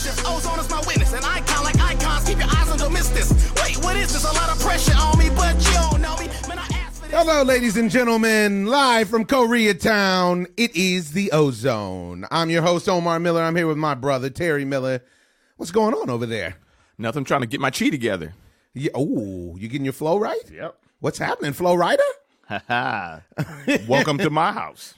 delicious. Ozone is my witness, an icon like icons. Keep your eyes on, don't miss this. Wait, what is this? A lot of pressure on me, but you don't know me. Man, I asked for this. Hello, ladies and gentlemen, live from Koreatown, it is the Ozone. I'm your host, Omar Miller. I'm here with my brother, Terry Miller. What's going on over there? Nothing, trying to get my chi together. Yeah, oh, you getting your flow right? Yep. What's happening, Flow Rider? Welcome to my house.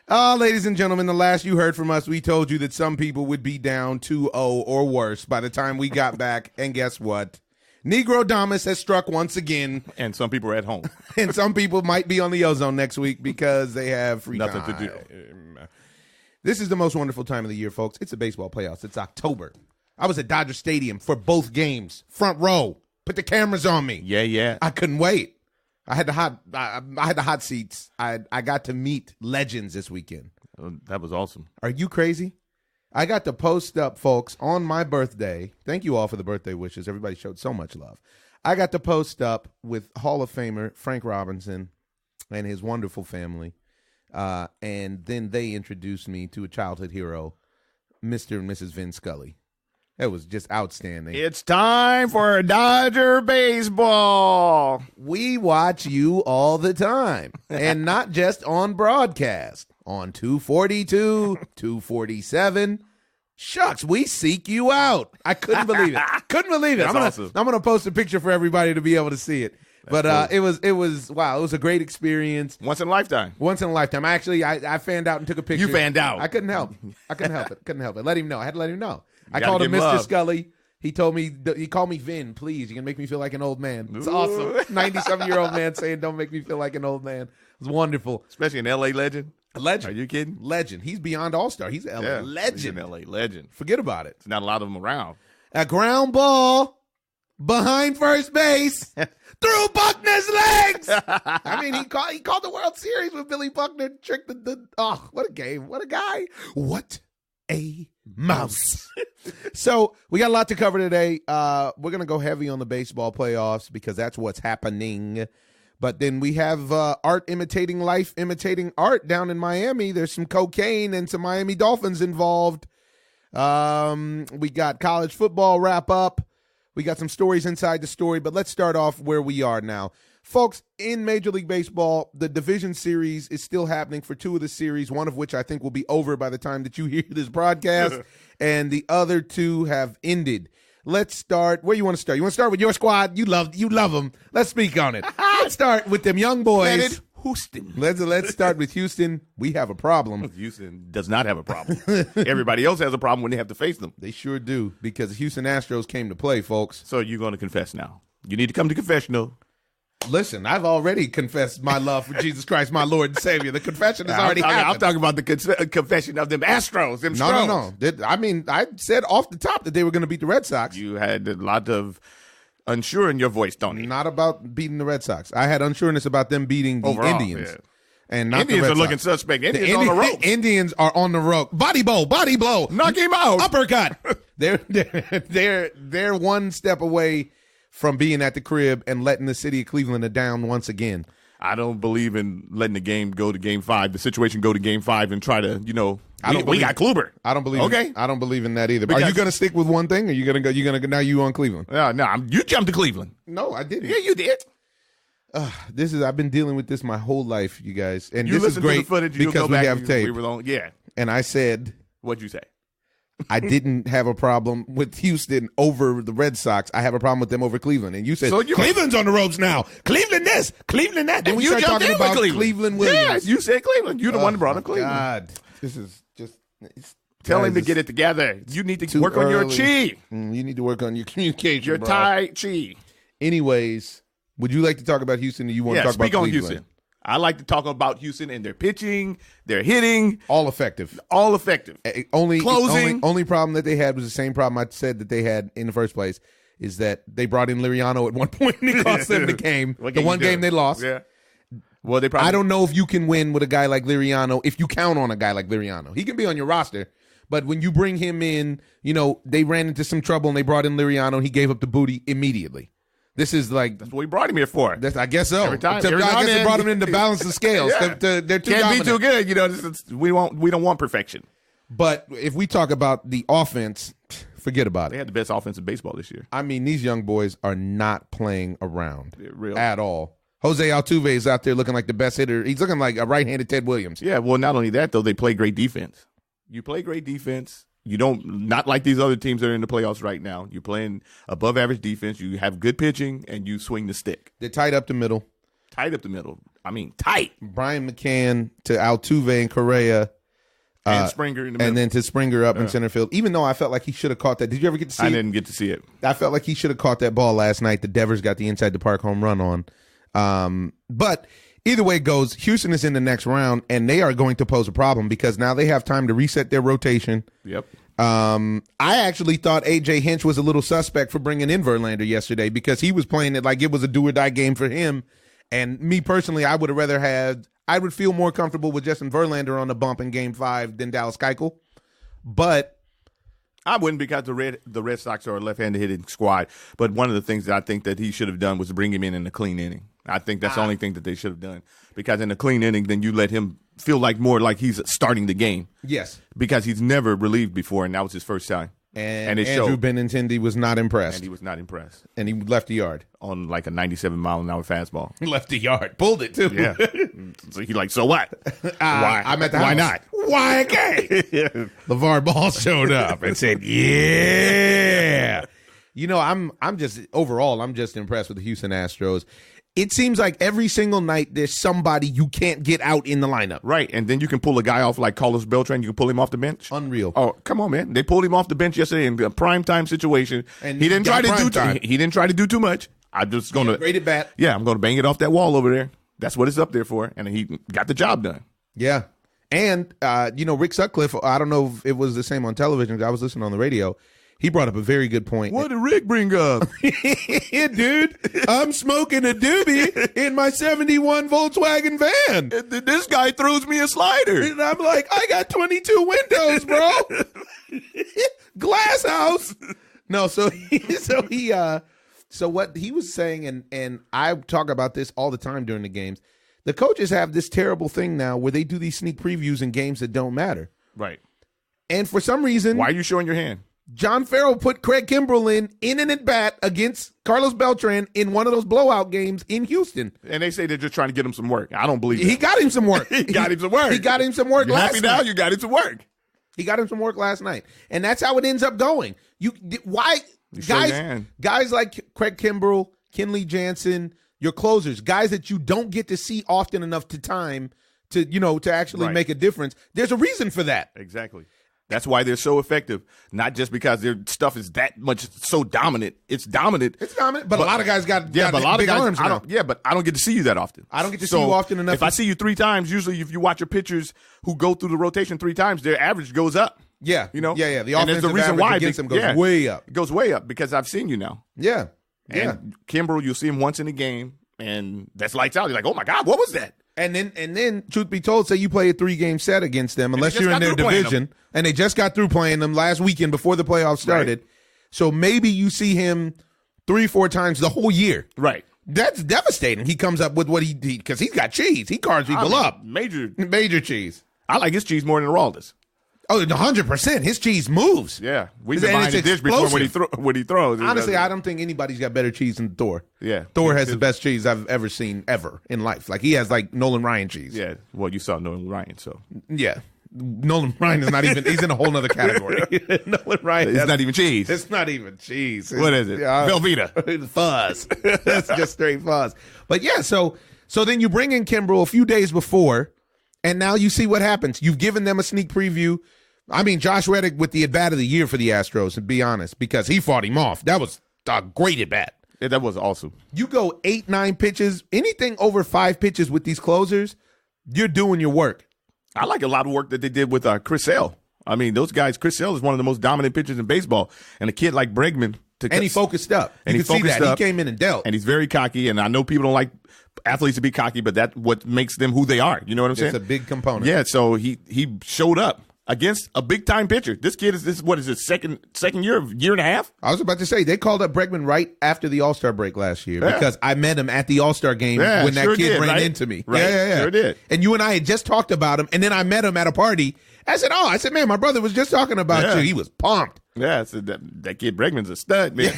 Ladies and gentlemen, the last you heard from us, we told you that some people would be down 2-0 or worse by the time we got back. And guess what? Negro Damas has struck once again. And some people are at home. And some people might be on the Ozone next week because they have free Nothing time to do. This is the most wonderful time of the year, folks. It's the baseball playoffs. It's October. I was at Dodger Stadium for both games. Front row. Put the cameras on me. Yeah. I couldn't wait. I had the hot seats. I got to meet legends this weekend. That was awesome. Are you crazy? I got to post up, folks, on my birthday. Thank you all for the birthday wishes. Everybody showed so much love. I got to post up with Hall of Famer Frank Robinson and his wonderful family. And then they introduced me to a childhood hero, Mr. and Mrs. Vin Scully. It was just outstanding. It's time for Dodger baseball. We watch you all the time, and not just on broadcast. On 242, 247. Shucks, we seek you out. I couldn't believe it. Awesome. I'm gonna post a picture for everybody to be able to see it. But cool. it was wow, it was a great experience. Once in a lifetime. I fanned out and took a picture. You fanned out. I couldn't help it. Let him know. I had to let him know. I called him Mr. Scully. He told me, he called me Vin, please. You can make me feel like an old man. It's awesome. 97-year-old man saying, don't make me feel like an old man. It was wonderful. Especially an L.A. legend. A legend. Are you kidding? Legend. He's beyond all-star. He's an LA legend. He's an L.A. legend. Forget about it. There's not a lot of them around. A ground ball behind first base through Buckner's legs. I mean, he called the World Series with Billy Buckner. Tricked oh, what a game. What a guy. What a mouse. So we got a lot to cover today. We're going to go heavy on the baseball playoffs because that's what's happening. But then we have art imitating life, imitating art down in Miami. There's some cocaine and some Miami Dolphins involved. We got college football wrap up. We got some stories inside the story, but let's start off where we are now. Folks, in Major League Baseball, the division series is still happening for two of the series, one of which I think will be over by the time that you hear this broadcast, and the other two have ended. Let's start. Where you want to start? You want to start with your squad? You love them. Let's speak on it. Let's start with them young boys. Houston. Let's start with Houston. We have a problem. Houston does not have a problem. Everybody else has a problem when they have to face them. They sure do, because the Houston Astros came to play, folks. So you're going to confess now. You need to come to confessional. Listen, I've already confessed my love for Jesus Christ, my Lord and Savior. The confession has already happened. I'm talking about the confession of them Astros, them No. I mean, I said off the top that they were going to beat the Red Sox. You had a lot of unsure in your voice, Tony. Not about beating the Red Sox. I had unsureness about them beating the Indians. Yeah. And not Indians the Red are looking Sox. suspect. Indians on the ropes. Indians are on the rope. Body blow. Knock him out. Uppercut. They're one step away from being at the crib and letting the city of Cleveland down once again. I don't believe in letting the game go to Game 5, the situation go to Game 5 and try to, we got Kluber. I don't believe. Okay. I don't believe in that either. But are you going to stick with one thing, or are you going to go? You're going to now you on Cleveland? No, you jumped to Cleveland. No, I didn't. Yeah, you did. I've been dealing with this my whole life, you guys, and You this is listen to great the footage, because we have tape. Yeah. And I said, What'd you say? I didn't have a problem with Houston over the Red Sox. I have a problem with them over Cleveland. And you said, Cleveland's on the ropes now. Cleveland this, Cleveland that. Then we start talking about Cleveland Williams. Yeah, you said Cleveland. You're the one that brought up Cleveland. God, this is just... Tell him to get it together. You need to work on your chi. You need to work on your communication, your Tai Chi. Anyways, would you like to talk about Houston, or you want to talk about Cleveland? Speak on Houston. I like to talk about Houston and their pitching, their hitting. All effective. Closing. Only problem that they had was the same problem I said that they had in the first place, is that they brought in Liriano at one point and it cost them the game. The one game they lost. Yeah. Well, I don't know if you can win with a guy like Liriano if you count on a guy like Liriano. He can be on your roster, but when you bring him in, they ran into some trouble and they brought in Liriano and he gave up the booty immediately. This is like... That's what we brought him here for. I guess so. Every time. I guess they brought him in to balance the scales. Yeah. They're too Can't dominant. be too good. We don't want perfection. But if we talk about the offense, forget about They it. had the best offense in baseball this year. I mean, these young boys are not playing around Real. at all. Jose Altuve is out there looking like the best hitter. He's looking like a right-handed Ted Williams. Yeah, well, not only that, though, they play great defense. You play great defense. You don't, not like these other teams that are in the playoffs right now. You're playing above average defense. You have good pitching, and you swing the stick. They're tight up the middle. Tight up the middle. I mean, tight. Brian McCann to Altuve and Correa. And Springer in the middle. And then to Springer up in center field. Even though I felt like he should have caught that. Did you ever get to see it? I didn't get to see it. I felt like he should have caught that ball last night. The Devers got the inside the park home run on. But either way it goes, Houston is in the next round, and they are going to pose a problem because now they have time to reset their rotation. Yep. I actually thought A.J. Hinch was a little suspect for bringing in Verlander yesterday because he was playing it like it was a do-or-die game for him. And me personally, I would feel more comfortable with Justin Verlander on the bump in Game 5 than Dallas Keuchel. But I wouldn't because the Red Sox are a left-handed hitting squad. But one of the things that I think that he should have done was bring him in a clean inning. I think that's the only thing that they should have done. Because in a clean inning, then you let him feel like more like he's starting the game. yes. Because he's never relieved before, and that was his first time. And it Andrew showed. Benintendi was not impressed. And he was not impressed And he left the yard. on like a 97-mile-an-hour fastball. Left the yard. Pulled it, too. Yeah. So he's like, so what? Why? I'm at the Why house. not? Why okay? LeVar Ball showed up and said, yeah. You know, I'm just impressed with the Houston Astros. It seems like every single night there's somebody you can't get out in the lineup. Right, and then you can pull a guy off like Carlos Beltran. You can pull him off the bench. Unreal. Oh, come on, man! They pulled him off the bench yesterday in a prime time situation. And he didn't got try to prime do. time. He didn't try to do too much. I'm just gonna. Great at bat. Yeah, I'm gonna bang it off that wall over there. That's what it's up there for, and he got the job done. Yeah. And, Rick Sutcliffe, I don't know if it was the same on television. I was listening on the radio. He brought up a very good point. What did Rick bring up? Yeah, dude, I'm smoking a doobie in my 71 Volkswagen van. This guy throws me a slider. And I'm like, I got 22 windows, bro. Glass house. No, so what he was saying, and I talk about this all the time during the games, the coaches have this terrible thing now where they do these sneak previews in games that don't matter. Right. And for some reason, Why are you showing your hand? John Farrell put Craig Kimbrell in an at-bat against Carlos Beltran in one of those blowout games in Houston. And they say they're just trying to get him some work. I don't believe that. He got him some work. He got him some work. He got him some work You last happy now? night. You got him some work. He got him some work last night. And that's how it ends up going. Why show your hand. guys like Craig Kimbrell, Kenley Jansen, your closers, guys that you don't get to see often enough to actually Right. make a difference. There's a reason for that. Exactly. That's why they're so effective. Not just because their stuff is that much so dominant. It's dominant. It's dominant, but a lot of guys got but a lot big of guys. arms now. But I don't get to see you that often. I don't get to see you often enough If I see you 3 times, usually if you watch your pitchers who go through the rotation 3 times, their average goes up. Yeah. You know. Yeah. The and there's offensive a reason average why against them goes way up. It goes way up because I've seen you now. Yeah. And Kimbrel, you'll see him once in a game, and that's lights out. You're like, oh my God, what was that? And then, truth be told, say you play a 3-game set against them, unless just you're in got their through playing division, and they just got through playing them last weekend before the playoffs started. Right. So maybe you see him 3-4 times the whole year. Right. That's devastating. He comes up with what he because he's got cheese. He carves people up. Major cheese. I like his cheese more than Araldis. Oh, 100%. His cheese moves. Yeah, we've And been buying it's the dish before explosive. when he throws. Honestly, I don't think anybody's got better cheese than Thor. Yeah. Thor has the best cheese I've ever seen ever in life. Like he has like Nolan Ryan cheese. Yeah, well, you saw Nolan Ryan, so Yeah. Nolan Ryan is not even, he's in a whole nother category. Nolan Ryan. it's not even cheese. It's not even cheese. What is it? Velveeta. Fuzz. That's just straight fuzz. But yeah, so then you bring in Kimbrel a few days before, and now you see what happens. You've given them a sneak preview. I mean, Josh Reddick with the at-bat of the year for the Astros, to be honest, because he fought him off. That was a great at-bat. Yeah, that was awesome. You go 8-9 pitches, anything over 5 pitches with these closers, you're doing your work. I like a lot of work that they did with Chris Sale. I mean, those guys, Chris Sale is one of the most dominant pitchers in baseball. And a kid like Bregman. And he focused up. And you he can see focused that. up. He came in and dealt. And he's very cocky. And I know people don't like athletes to be cocky, but that's what makes them who they are. You know what I'm saying? It's a big component. Yeah, so he showed up against a big-time pitcher. This kid is his second year and a half? I was about to say, they called up Bregman right after the All-Star break last year because I met him at the All-Star game when that kid ran into me. Right. Yeah. Sure did. And you and I had just talked about him, and then I met him at a party, I said, man, my brother was just talking about you. He was pumped. Yeah, I said that kid Bregman's a stud, man.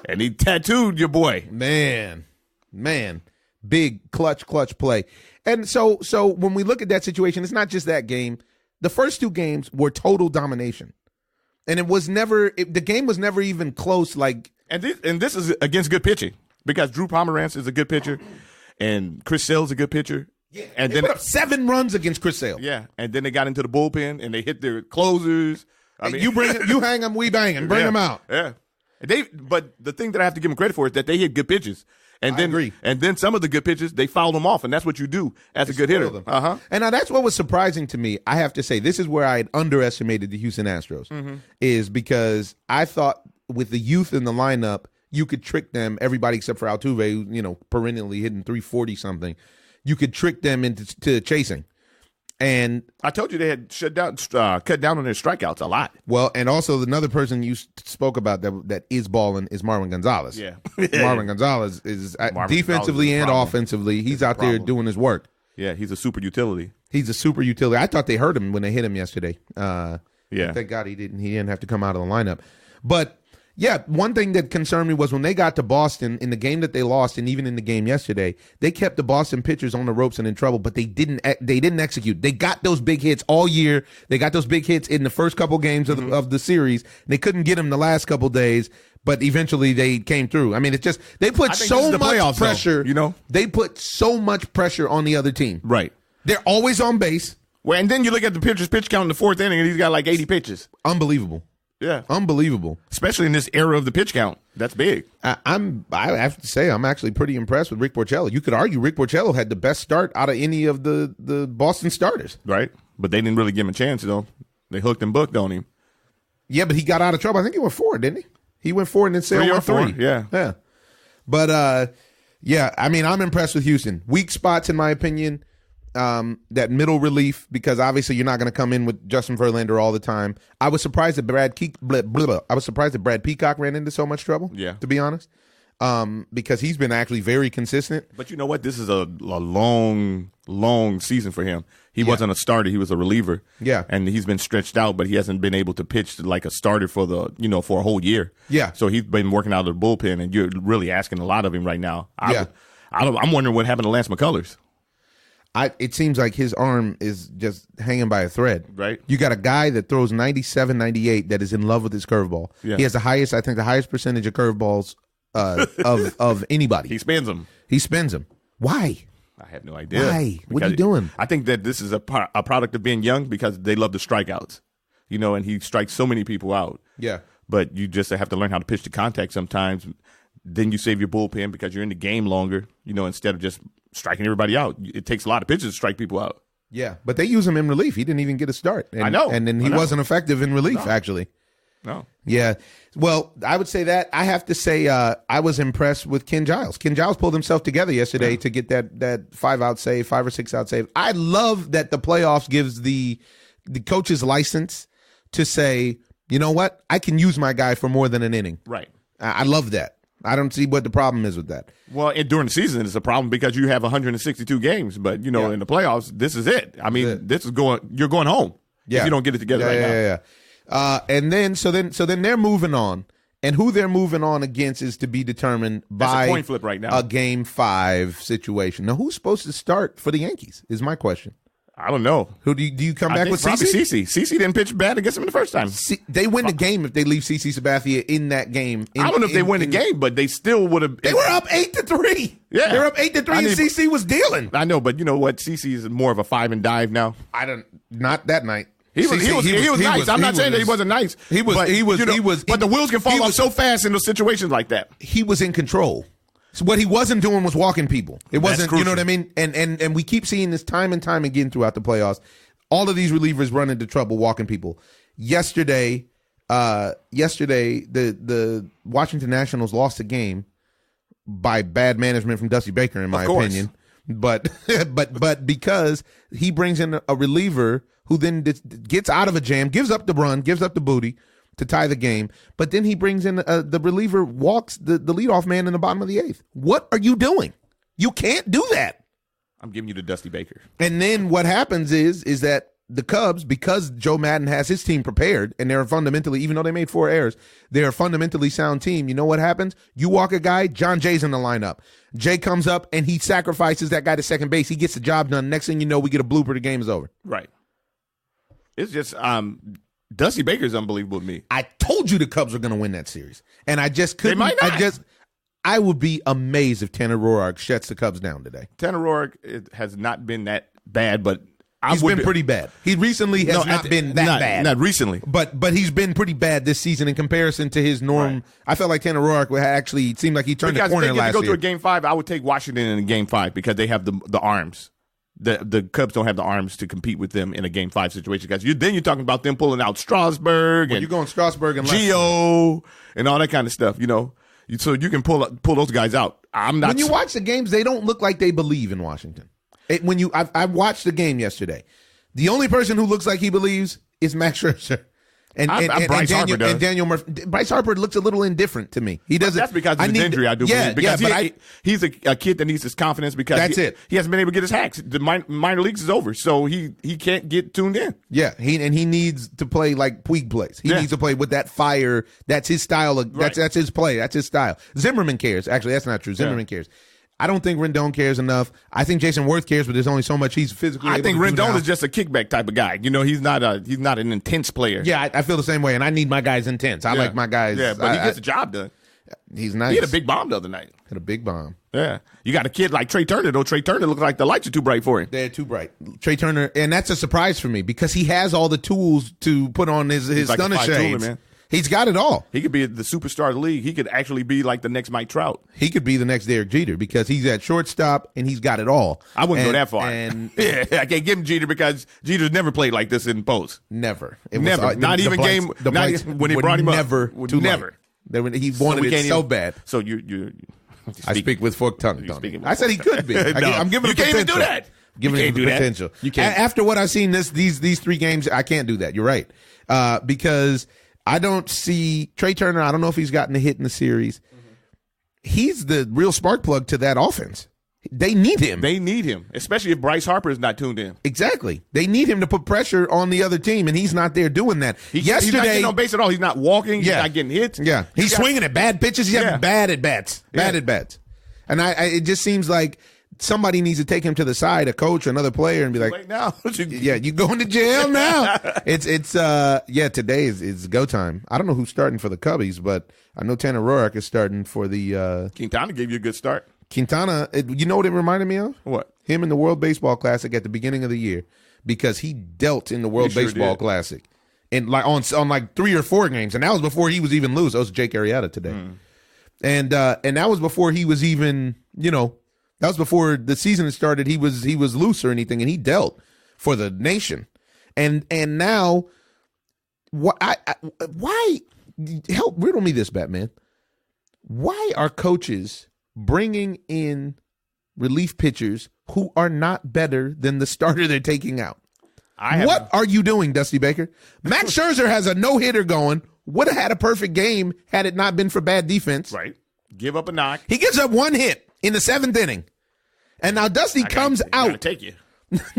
And he tattooed your boy. Man. Big clutch play. And so when we look at that situation, it's not just that game. The first two games were total domination. And the game was never even close. Like, and this is against good pitching because Drew Pomeranz is a good pitcher and Chris Sale's a good pitcher. Yeah, and they then put up 7 runs against Chris Sale. Yeah, and then they got into the bullpen and they hit their closers. I mean, you hang them, we bang them, bring them out. Yeah, but the thing that I have to give them credit for is that they hit good pitches. And then, agree. And then some of the good pitches, they fouled them off, and that's what you do as a good hitter. And now that's what was surprising to me. I have to say, this is where I had underestimated the Houston Astros, is because I thought with the youth in the lineup, you could trick them, everybody except for Altuve, who, perennially hitting 340 something. You could trick them into chasing. And I told you they had cut down on their strikeouts a lot. Well, and also another person you spoke about that is balling is Marwin Gonzalez. Yeah. Marwin Gonzalez is defensively and offensively. He's out there doing his work. Yeah, he's a super utility. I thought they hurt him when they hit him yesterday. Yeah. Thank God he didn't have to come out of the lineup. But yeah, one thing that concerned me was when they got to Boston in the game that they lost, and even in the game yesterday, they kept the Boston pitchers on the ropes and in trouble, but they didn't execute. They got those big hits all year. They got those big hits in the first couple games of the series. They couldn't get them the last couple days, but eventually they came through. I mean, it's just they put so much pressure. They put so much pressure on the other team. Right. They're always on base. Well, and then you look at the pitcher's pitch count in the fourth inning, and he's got like 80 pitches. Unbelievable. Yeah, unbelievable. Especially in this era of the pitch count, that's big. I have to say I'm actually pretty impressed with Rick Porcello. You could argue Rick Porcello had the best start out of any of the Boston starters, right? But they didn't really give him a chance, though. They hooked and booked on him. Yeah, but he got out of trouble. I think he went 4, didn't he? He went 4 and then Sale went 3. Yeah. But yeah, I mean, I'm impressed with Houston. Weak spots, in my opinion. That middle relief, because obviously you're not going to come in with Justin Verlander all the time. I was surprised that Brad Peacock ran into so much trouble. Yeah, to be honest, because he's been actually very consistent. But you know what? This is a long season for him. He wasn't a starter; he was a reliever. Yeah, and he's been stretched out, but he hasn't been able to pitch like a starter for for a whole year. Yeah, so he's been working out of the bullpen, and you're really asking a lot of him right now. I'm wondering what happened to Lance McCullers. It seems like his arm is just hanging by a thread. Right. You got a guy that throws 97, 98 that is in love with his curveball. Yeah. He has the highest percentage of curveballs of anybody. He spins them. Why? I have no idea. Why? What are you doing? I think that this is a product of being young because they love the strikeouts. And he strikes so many people out. Yeah. But you just have to learn how to pitch to contact sometimes. Then you save your bullpen because you're in the game longer, instead of just striking everybody out. It takes a lot of pitches to strike people out. Yeah, but they use him in relief. He didn't even get a start. I know. And then he wasn't effective in relief, actually. No. Yeah. Well, I would say that. I have to say I was impressed with Ken Giles. Ken Giles pulled himself together yesterday to get that 5-out save, 5 or 6 out save. I love that the playoffs gives the coach's license to say, you know what? I can use my guy for more than an inning. Right. I love that. I don't see what the problem is with that. Well, during the season, it's a problem because you have 162 games. But, in the playoffs, this is it. I mean, you're going home if you don't get it together now. Yeah. And then, so then they're moving on. And who they're moving on against is to be determined by a coin flip right now. A Game 5 situation. Now, who's supposed to start for the Yankees is my question. I don't know. Who do you come back with? Probably CeCe. CeCe didn't pitch bad against him the first time. They win the game if they leave CeCe Sabathia in that game. I don't know if they win the game, but they still would have. They were up 8-3. Yeah, they were up 8-3, and CeCe was dealing. I know, but you know what? CeCe is more of a 5 and dive now. Not that night. He was nice. I'm not saying that he wasn't nice. He was. But the wheels can fall off so fast in those situations like that. He was in control. So what he wasn't doing was walking people. It wasn't, you know what I mean? And we keep seeing this time and time again throughout the playoffs. All of these relievers run into trouble walking people. Yesterday, the Washington Nationals lost a game by bad management from Dusty Baker, in my opinion. But because he brings in a reliever who then gets out of a jam, gives up the run, gives up the booty to tie the game, but then he brings in the reliever, walks the leadoff man in the bottom of the 8th. What are you doing? You can't do that. I'm giving you the Dusty Baker. And then what happens is that the Cubs, because Joe Madden has his team prepared, and they're fundamentally, even though they made 4 errors, they're a fundamentally sound team. You know what happens? You walk a guy, John Jay's in the lineup. Jay comes up, and he sacrifices that guy to second base. He gets the job done. Next thing you know, we get a blooper. The game is over. Right. It's just Dusty Baker's unbelievable to me. I told you the Cubs were going to win that series, and I just couldn't. They might not. I would be amazed if Tanner Roark shuts the Cubs down today. Tanner Roark has not been that bad, but he's been pretty bad. He recently has not been that bad. Not recently. But he's been pretty bad this season in comparison to his norm. Right. I felt like Tanner Roark actually seemed like he turned the corner last year. Because if they get to go to a Game 5, I would take Washington in a Game 5 because they have the arms. The Cubs don't have the arms to compete with them in a Game 5 situation. Guys, then you're talking about them pulling out Strasburg and you're going Strasburg and Gio and all that kind of stuff. So you can pull those guys out. I'm not. When you watch the games, they don't look like they believe in Washington. I watched the game yesterday. The only person who looks like he believes is Max Scherzer. And Daniel Murphy. Bryce Harper looks a little indifferent to me. He doesn't. That's because of his injury, I do believe. Because he's a kid that needs his confidence because he hasn't been able to get his hacks. The minor leagues is over, so he can't get tuned in. Yeah, he needs to play like Puig plays. He needs to play with that fire. That's his style. That's his play. That's his style. Zimmerman cares. Actually, that's not true. Zimmerman cares. I don't think Rendon cares enough. I think Jason Worth cares, but there's only so much he's physically. I think Rendon is just a kickback type of guy. He's not an intense player. Yeah, I feel the same way, and I need my guys intense. I like my guys. Yeah, but he gets the job done. He's nice. He had a big bomb the other night. Had a big bomb. Yeah, you got a kid like Trey Turner. Though Trey Turner looks like the lights are too bright for him. They're too bright. Trey Turner, and that's a surprise for me because he has all the tools to put on his stunner shades. Man. He's got it all. He could be the superstar of the league. He could actually be like the next Mike Trout. He could be the next Derek Jeter because he's at shortstop and he's got it all. I wouldn't go that far. I can't give him Jeter because Jeter's never played like this in post. Never. Never. Not even when he brought him up. Never. He wanted it so bad. So you I speak with forked tongue. I said he could be. I'm giving him potential. You can't even do that. Giving him potential. You can't. After what I've seen these 3 games, I can't do that. You're right. Because I don't see Trey Turner. I don't know if he's gotten a hit in the series. Mm-hmm. He's the real spark plug to that offense. They need him. They need him, especially if Bryce Harper is not tuned in. Exactly. They need him to put pressure on the other team, and he's not there doing that. He's not getting on base at all. He's not walking. He's not getting hits. Yeah. He's swinging at bad pitches. He's having bad at bats. Bad at bats. And it just seems like somebody needs to take him to the side, a coach or another player, and be like, now. You going to jail now. Today is go time. I don't know who's starting for the Cubbies, but I know Tanner Roark is starting for the Quintana gave you a good start. Quintana, you know what it reminded me of? What? Him in the World Baseball Classic at the beginning of the year, because he dealt in the World Baseball Classic and like on 3 or 4 games, and that was before he was even loose. That was Jake Arrieta today. And that was before he was even, that was before the season had started. He was loose or anything, and he dealt for the nation. And now, why help riddle me this, Batman? Why are coaches bringing in relief pitchers who are not better than the starter they're taking out? What are you doing, Dusty Baker? Max Scherzer has a no-hitter going. Would have had a perfect game had it not been for bad defense. Right. Give up a knock. He gives up 1 hit in the 7th inning. And now Dusty comes out. Take you.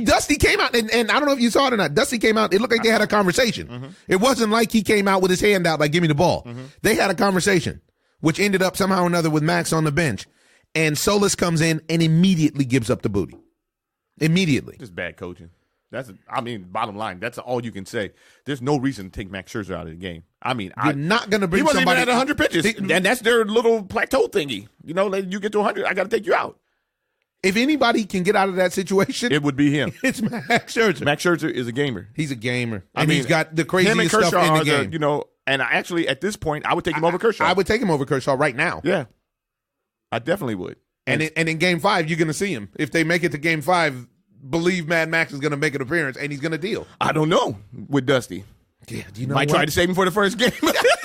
Dusty came out, and I don't know if you saw it or not. Dusty came out. It looked like they had a conversation. Mm-hmm. It wasn't like he came out with his hand out like, give me the ball. Mm-hmm. They had a conversation, which ended up somehow or another with Max on the bench. And Solis comes in and immediately gives up the booty. Immediately. Just bad coaching. Bottom line, that's all you can say. There's no reason to take Max Scherzer out of the game. You're not going to bring somebody. He wasn't even at 100 pitches, and that's their little plateau thingy. You get to 100, I got to take you out. If anybody can get out of that situation, it would be him. It's Max Scherzer. Max Scherzer is a gamer. He's a gamer, and he's got the craziest stuff in the game. And actually, at this point, I would take him over Kershaw. I would take him over Kershaw right now. Yeah, I definitely would. And in Game 5, you're going to see him. If they make it to Game 5, believe Mad Max is going to make an appearance, and he's going to deal. I don't know with Dusty. Yeah, do you know might try to save him for the first game. That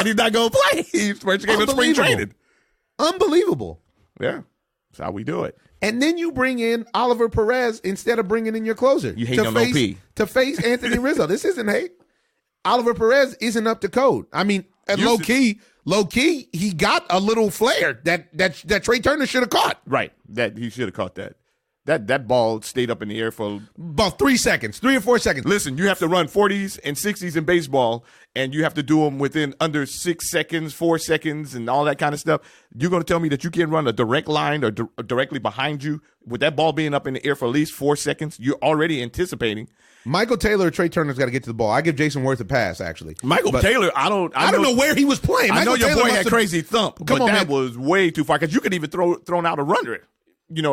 he's not going to play. He's first game of spring training. Unbelievable. Yeah, that's how we do it. And then you bring in Oliver Perez instead of bringing in your closer. You hate on OP. To face Anthony Rizzo. This isn't hate. Oliver Perez isn't up to code. I mean, low key, he got a little flare that Trey Turner should have caught. Right. That he should have caught that. That ball stayed up in the air for about 3 seconds, 3 or 4 seconds. Listen, you have to run 40s and 60s in baseball, and you have to do them within under 6 seconds, 4 seconds, and all that kind of stuff. You're going to tell me that you can't run a direct line or directly behind you with that ball being up in the air for at least 4 seconds? You're already anticipating. Michael Taylor or Trey Turner's got to get to the ball. I give Jason Worth a pass, actually. Taylor, I don't know where he was playing. I know your boy had crazy thump, but that was way too far because you could even thrown out a runner,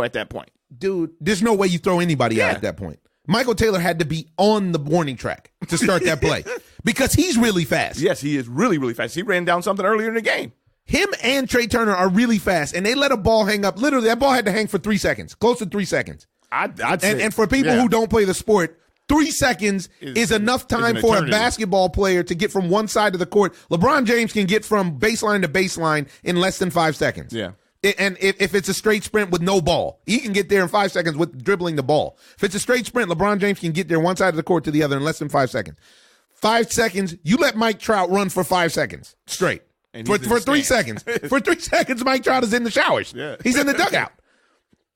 at that point. Dude, there's no way you throw anybody out at that point. Michael Taylor had to be on the warning track to start that play because he's really fast. Yes, he is really, really fast. He ran down something earlier in the game. Him and Trey Turner are really fast, and they let a ball hang up. Literally, that ball had to hang for 3 seconds, close to 3 seconds. I'd say, and for people who don't play the sport, 3 seconds is enough time for a basketball player to get from one side of the court. LeBron James can get from baseline to baseline in less than 5 seconds. Yeah. And if it's a straight sprint with no ball, he can get there in 5 seconds with dribbling the ball. If it's a straight sprint, LeBron James can get there one side of the court to the other in less than 5 seconds. 5 seconds, you let Mike Trout run for 5 seconds straight. For 3 seconds. For 3 seconds, Mike Trout is in the showers. Yeah. He's in the dugout.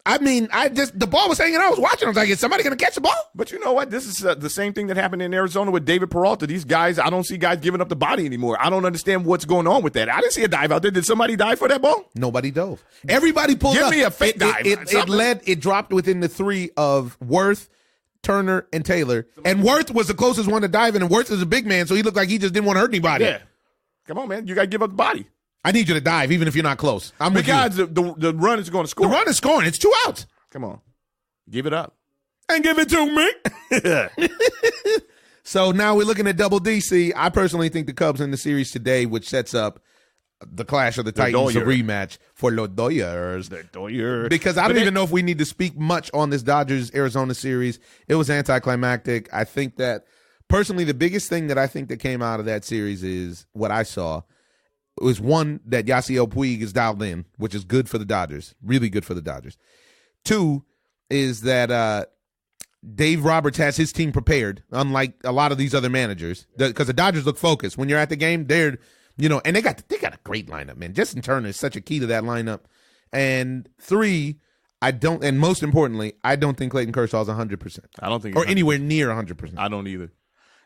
I mean, the ball was hanging out. I was watching. I was like, is somebody going to catch the ball? But you know what? This is the same thing that happened in Arizona with David Peralta. These guys, I don't see guys giving up the body anymore. I don't understand what's going on with that. I didn't see a dive out there. Did somebody dive for that ball? Nobody dove. Everybody pulled up. Give me a fake dive. It dropped within the 3 of Worth, Turner, and Taylor. And Worth was the closest one to diving, and Worth is a big man, so he looked like he just didn't want to hurt anybody. Yeah. Come on, man. You got to give up the body. I need you to dive, even if you're not close. Because the run is going to score. The run is scoring. It's 2 outs. Come on. Give it up. And give it to me. So now we're looking at Double DC. I personally think the Cubs in the series today, which sets up the clash of the Titans, the rematch for Los Doyers. The Doyers. Because I don't even know if we need to speak much on this Dodgers-Arizona series. It was anticlimactic. I think that, personally, the biggest thing that I think that came out of that series is what I saw. It was one, that Yasiel Puig is dialed in, which is good for the Dodgers. Really good for the Dodgers. 2 is that Dave Roberts has his team prepared, unlike a lot of these other managers, because the Dodgers look focused. When you're at the game, they're, and they got a great lineup, man. Justin Turner is such a key to that lineup. And 3, and most importantly, I don't think Clayton Kershaw is 100%. I don't think, or anywhere near 100%. I don't either.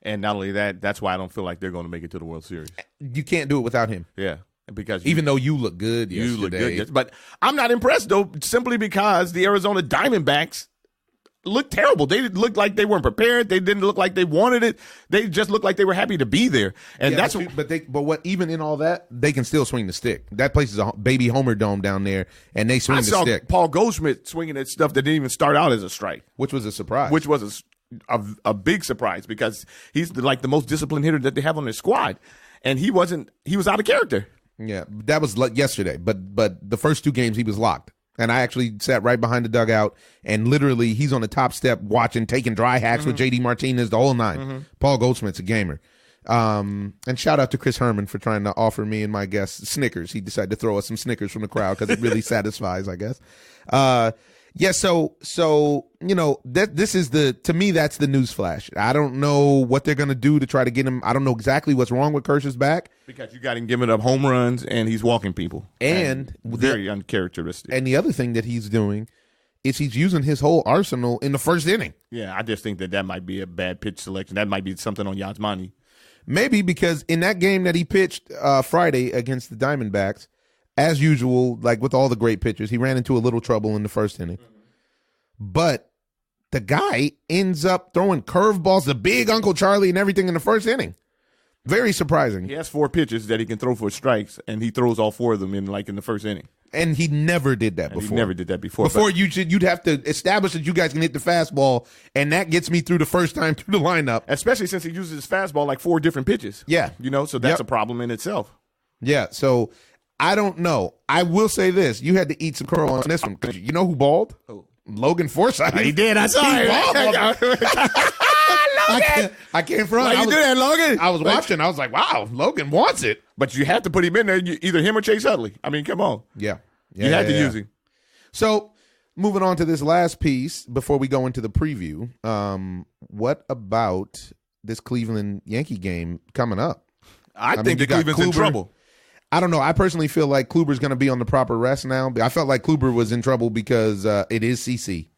And not only that, that's why I don't feel like they're going to make it to the World Series. You can't do it without him. Yeah. Because even though you look good yesterday. You look good, yes. But I'm not impressed, though, simply because the Arizona Diamondbacks looked terrible. They looked like they weren't prepared. They didn't look like they wanted it. They just looked like they were happy to be there. And that's even in all that, they can still swing the stick. That place is a baby Homer Dome down there, and they swing the stick. I saw Paul Goldschmidt swinging at stuff that didn't even start out as a strike. Which was a surprise. Which was a big surprise because he's like the most disciplined hitter that they have on their squad. And he was out of character. Yeah, that was yesterday, but the first 2 games he was locked. And I actually sat right behind the dugout, and literally he's on the top step watching, taking dry hacks with JD Martinez, the whole 9. Paul Goldschmidt's a gamer. And shout out to Chris Herman for trying to offer me and my guests Snickers. He decided to throw us some Snickers from the crowd because it really satisfies, I guess. So this is to me, that's the news flash. I don't know what they're going to do to try to get him. I don't know exactly what's wrong with Kershaw's back. Because you got him giving up home runs and he's walking people. And very uncharacteristic. And the other thing that he's doing is he's using his whole arsenal in the first inning. Yeah, I just think that might be a bad pitch selection. That might be something on Yasmani. Maybe because in that game that he pitched Friday against the Diamondbacks, as usual, like with all the great pitchers, he ran into a little trouble in the first inning. But the guy ends up throwing curveballs to Big Uncle Charlie and everything in the first inning. Very surprising. He has 4 pitches that he can throw for strikes, and he throws all 4 of them in the first inning. And he never did that before. He never did that before. You'd have to establish that you guys can hit the fastball, and that gets me through the first time through the lineup. Especially since he uses his fastball like 4 different pitches. Yeah. So that's a problem in itself. Yeah, so I don't know. I will say this. You had to eat some curl on this one. You know who balled? Who? Logan Forsythe. He did. I saw it. I can't front. Why you do that, Logan? I was watching. I was like, wow, Logan wants it. But you have to put him in there, either him or Chase Utley. I mean, come on. Yeah. You had to use him. So, moving on to this last piece before we go into the preview, what about this Cleveland Yankee game coming up? I think Cleveland's in trouble. I don't know. I personally feel like Kluber's going to be on the proper rest now. I felt like Kluber was in trouble because it is CC.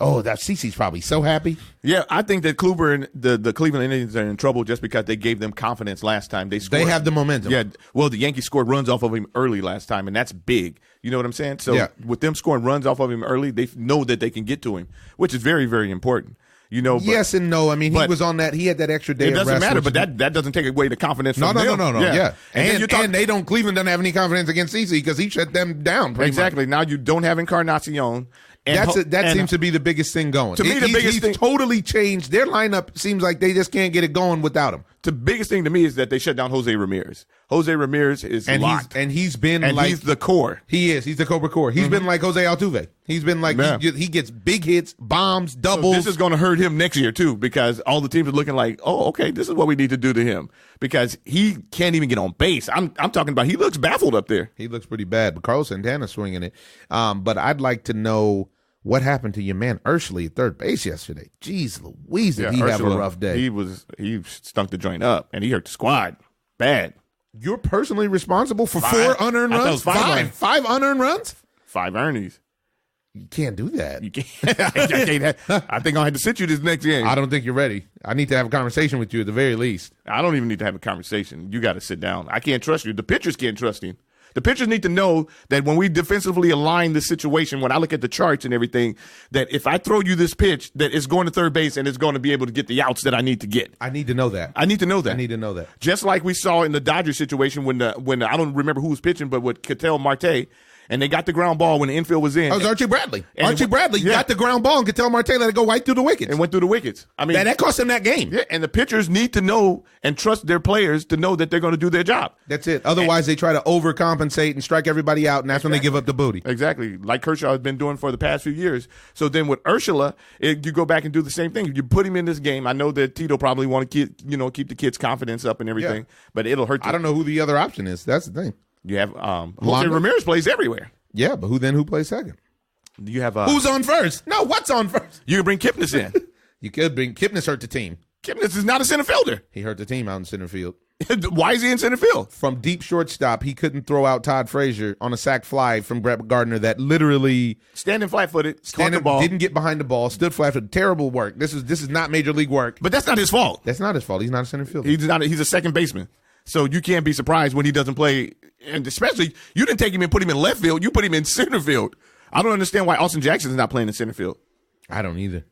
Oh, that CeCe's probably so happy. Yeah, I think that Kluber and the Cleveland Indians are in trouble just because they gave them confidence last time. They scored. They have the momentum. Yeah, well, the Yankees scored runs off of him early last time, and that's big. You know what I'm saying? So Yeah. with them scoring runs off of him early, they know that they can get to him, which is very, very important. You know, but Yes and no. I mean, he but- was on that. He had that extra day. it of doesn't rest, matter, which- but that doesn't take away the confidence No, from them. no. Yeah, And, then and they don't. Cleveland doesn't have any confidence against CeCe because he shut them down. Pretty exactly. Now you don't have Encarnacion. And That seems to be the biggest thing going. To me, the biggest thing- he's totally changed. Their lineup seems like they just can't get it going without him. The biggest thing to me is that they shut down Jose Ramirez. Jose Ramirez is locked. He's been and like he's the core. He is. He's the Cobra Core. He's been like Jose Altuve. He's been like Yeah. he gets big hits, bombs, So doubles. this is going to hurt him next year too, because all the teams are looking like, oh, okay, this is what we need to do to him, because he can't even get on base. I'm talking about he looks baffled up there. He looks pretty bad, but Carlos Santana's swinging it. But I'd like to know what happened to your man Urshela at third base yesterday. Jeez Louise, did he have a Urshela, rough day? He stunk the joint up, and he hurt the squad bad. You're personally responsible for 4 Five. unearned I thought it runs? was five. Five unearned runs? 5 earnings. You can't do that. You can't. I think I'll have to sit you this next game. I don't think you're ready. I need to have a conversation with you at the very least. I don't even need to have a conversation. You got to sit down. I can't trust you. The pitchers can't trust him. The pitchers need to know that when we defensively align the situation, when I look at the charts and everything, that if I throw you this pitch, that it's going to third base and it's going to be able to get the outs that I need to get. I need to know that. I need to know that. I need to know that. Just like we saw in the Dodgers situation when I don't remember who was pitching, but with Ketel Marte, and they got the ground ball when the infield was in. That was Archie Bradley. And Archie Bradley got the ground ball and could tell Marte let it go right through the wickets. and went through the wickets. I mean, that cost him that game. yeah, and the pitchers need to know and trust their players to know that they're going to do their job. That's it. Otherwise, they try to overcompensate and strike everybody out, and that's when they give up the booty. Exactly, like Kershaw has been doing for the past few years. So then with Urshela, you go back and do the same thing. You put him in this game. I know that Tito probably want to keep the kids' confidence up and everything, Yeah. but it'll hurt. I don't know who the other option is. That's the thing. You have Jose Londa? Ramirez plays everywhere. Yeah, but who plays second? You have Who's on first? No, what's on first? you can bring Kipnis in. You could bring Kipnis hurt the team. Kipnis is not a center fielder. He hurt the team out in center field. Why is he in center field? From deep shortstop, he couldn't throw out Todd Frazier on a sac fly from Brett Gardner that literally Standing flat-footed, caught the ball. didn't get behind the ball, stood flat footed. Terrible work. This is not major league work. But that's not his fault. That's not his fault. He's not a center fielder. He's a second baseman. So you can't be surprised when he doesn't play. And especially, you didn't take him and put him in left field. You put him in center field. I don't understand why Austin Jackson is not playing in center field. I don't either.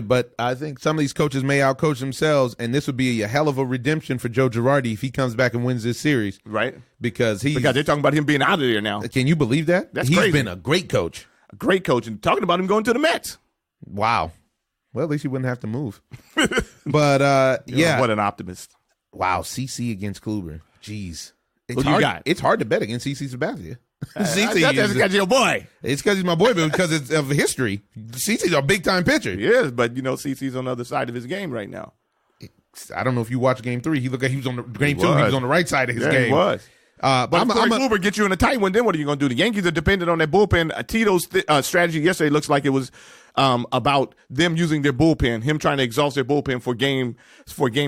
But I think some of these coaches may outcoach themselves, and this would be a hell of a redemption for Joe Girardi if he comes back and wins this series. Right. Because they're talking about him being out of there now. Can you believe that? That's He's crazy. been a great coach. A great coach. And talking about him going to the Mets. Wow. Well, at least he wouldn't have to move. But, yeah. What an optimist. Wow, CeCe against Kluber. Jeez. Who do you got? It's hard to bet against CeCe Sabathia. That's because your boy. It's because he's my boy, but because it's of history. CeCe's a big-time pitcher. He is, but CeCe's on the other side of his game right now. I don't know if you watch Game 3. He looked like he was on the Game 2. He was. was on the right side of his Yeah, game. he was. But But if Kluber get you in a tight one, then what are you going to do? The Yankees are dependent on that bullpen. Tito's strategy yesterday looks like it was about them using their bullpen, him trying to exhaust their bullpen for game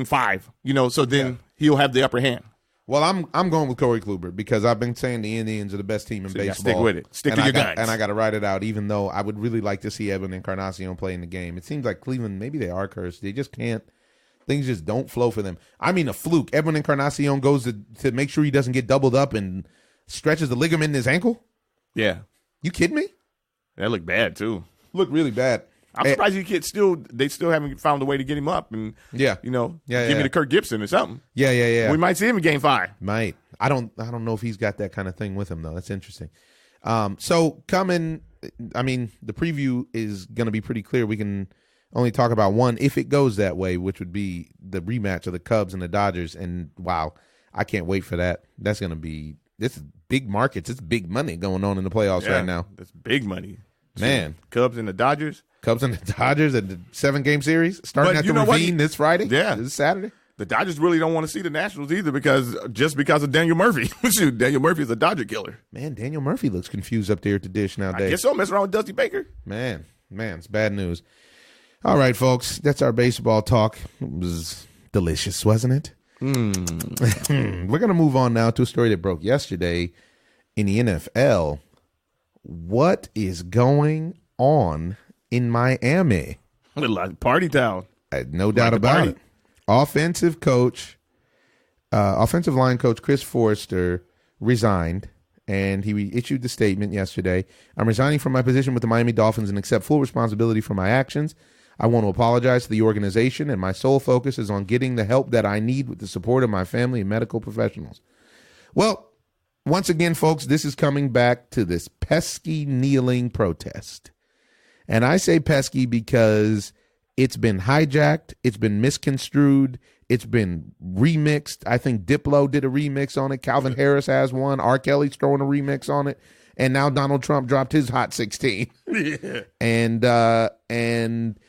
5. So then he'll have the upper hand. Well, I'm going with Corey Kluber because I've been saying the Indians are the best team in baseball. Stick with it. Stick to your guns. And I got to write it out, even though I would really like to see Edwin Encarnacion play in the game. It seems like Cleveland, maybe they are cursed. They just can't. Things just don't flow for them. I mean, a fluke. Edwin Encarnacion goes to make sure he doesn't get doubled up and stretches the ligament in his ankle. Yeah. You kidding me? That looked bad, too. Look really bad. I'm surprised they still haven't found a way to get him up and give me the Kirk Gibson or something. Yeah. We might see him in Game 5. Might. I don't know if he's got that kind of thing with him though. That's interesting. So coming, I mean, the preview is going to be pretty clear. We can only talk about one if it goes that way, which would be the rematch of the Cubs and the Dodgers. And wow, I can't wait for that. That's going to be this is big markets. It's big money going on in the playoffs right now. That's big money, man. Cubs and the Dodgers. Cubs and the Dodgers and the 7-game series starting at the Ravine this Friday. Yeah, this Saturday. The Dodgers really don't want to see the Nationals either because of Daniel Murphy. Shoot, Daniel Murphy is a Dodger killer. Man, Daniel Murphy looks confused up there at the dish nowadays. I guess so. Messing around with Dusty Baker. Man, it's bad news. All right, folks, that's our baseball talk. It was delicious, wasn't it? We're going to move on now to a story that broke yesterday in the NFL. What is going on in Miami. Party town. No doubt about it. Offensive line coach Chris Forrester resigned, and he issued the statement yesterday. I'm resigning from my position with the Miami Dolphins and accept full responsibility for my actions. I want to apologize to the organization, and my sole focus is on getting the help that I need with the support of my family and medical professionals. Well, once again, folks, this is coming back to this pesky kneeling protest. And I say pesky because it's been hijacked, it's been misconstrued, it's been remixed. I think Diplo did a remix on it. Calvin Harris has one. R. Kelly's throwing a remix on it. And now Donald Trump dropped his Hot 16. Yeah. And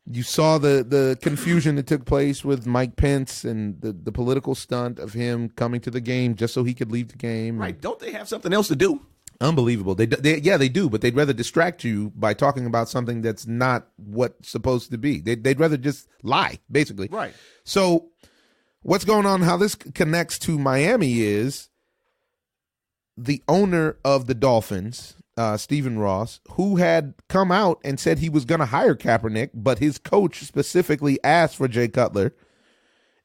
you saw the confusion that took place with Mike Pence and the political stunt of him coming to the game just so he could leave the game. Right. Don't they have something else to do? Unbelievable. They do, but they'd rather distract you by talking about something that's not what's supposed to be. They'd rather just lie, basically. Right. So what's going on, how this connects to Miami is the owner of the Dolphins, Stephen Ross, who had come out and said he was going to hire Kaepernick, but his coach specifically asked for Jay Cutler,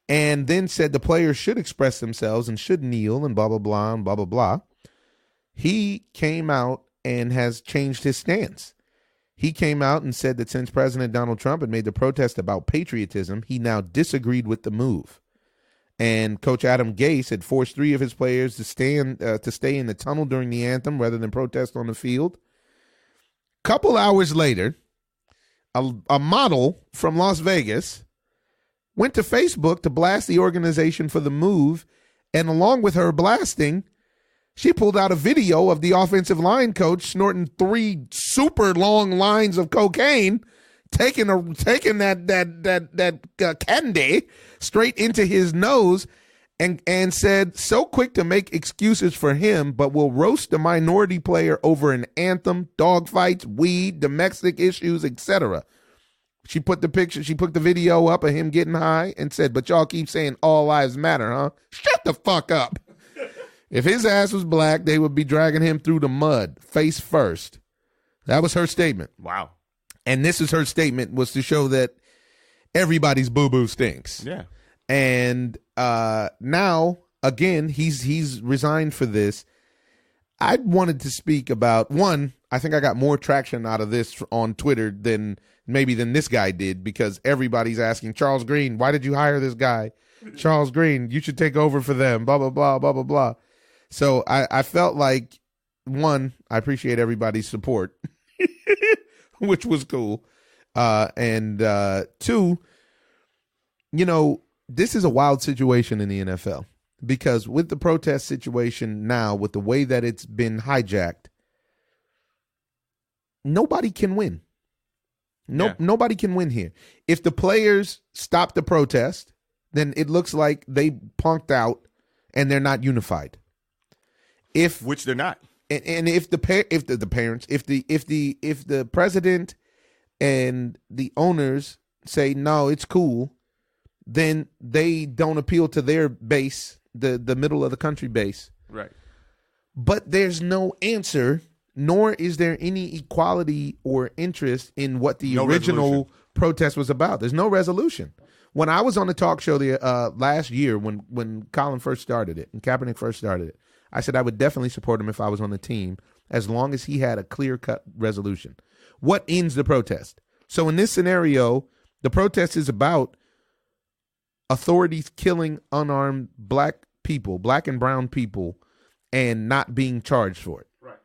and then said the players should express themselves and should kneel and blah, blah, blah, and blah, blah, blah. He came out and has changed his stance. He came out and said that since President Donald Trump had made the protest about patriotism, he now disagreed with the move. And Coach Adam Gase had forced 3 of his players to stay in the tunnel during the anthem rather than protest on the field. Couple hours later, a model from Las Vegas went to Facebook to blast the organization for the move, and along with her blasting, she pulled out a video of the offensive line coach snorting 3 super long lines of cocaine, taking that candy straight into his nose, and said, so quick to make excuses for him, but will roast a minority player over an anthem, dogfights, weed, domestic issues, etc. She put the video up of him getting high and said, but y'all keep saying all lives matter, huh? Shut the fuck up. If his ass was black, they would be dragging him through the mud, face first. That was her statement. Wow. And this is her statement, was to show that everybody's boo-boo stinks. Yeah. And now, again, he's resigned for this. I wanted to speak about, one, I think I got more traction out of this on Twitter than this guy did, because everybody's asking, Charles Green, why did you hire this guy? Charles Green, you should take over for them, blah, blah, blah, blah, blah, blah. So I felt like, one, I appreciate everybody's support, which was cool. And two, this is a wild situation in the NFL, because with the protest situation now, with the way that it's been hijacked, nobody can win. Nobody can win here. If the players stop the protest, then it looks like they punked out and they're not unified. Which they're not. And if the president and the owners say no, it's cool, then they don't appeal to their base, the middle of the country base. Right. But there's no answer, nor is there any equality or interest in what the original protest was about. There's no resolution. When I was on the talk show last year, when Colin first started it and Kaepernick first started it, I said I would definitely support him if I was on the team, as long as he had a clear-cut resolution. What ends the protest? So in this scenario, the protest is about authorities killing unarmed black people, black and brown people, and not being charged for it. Right.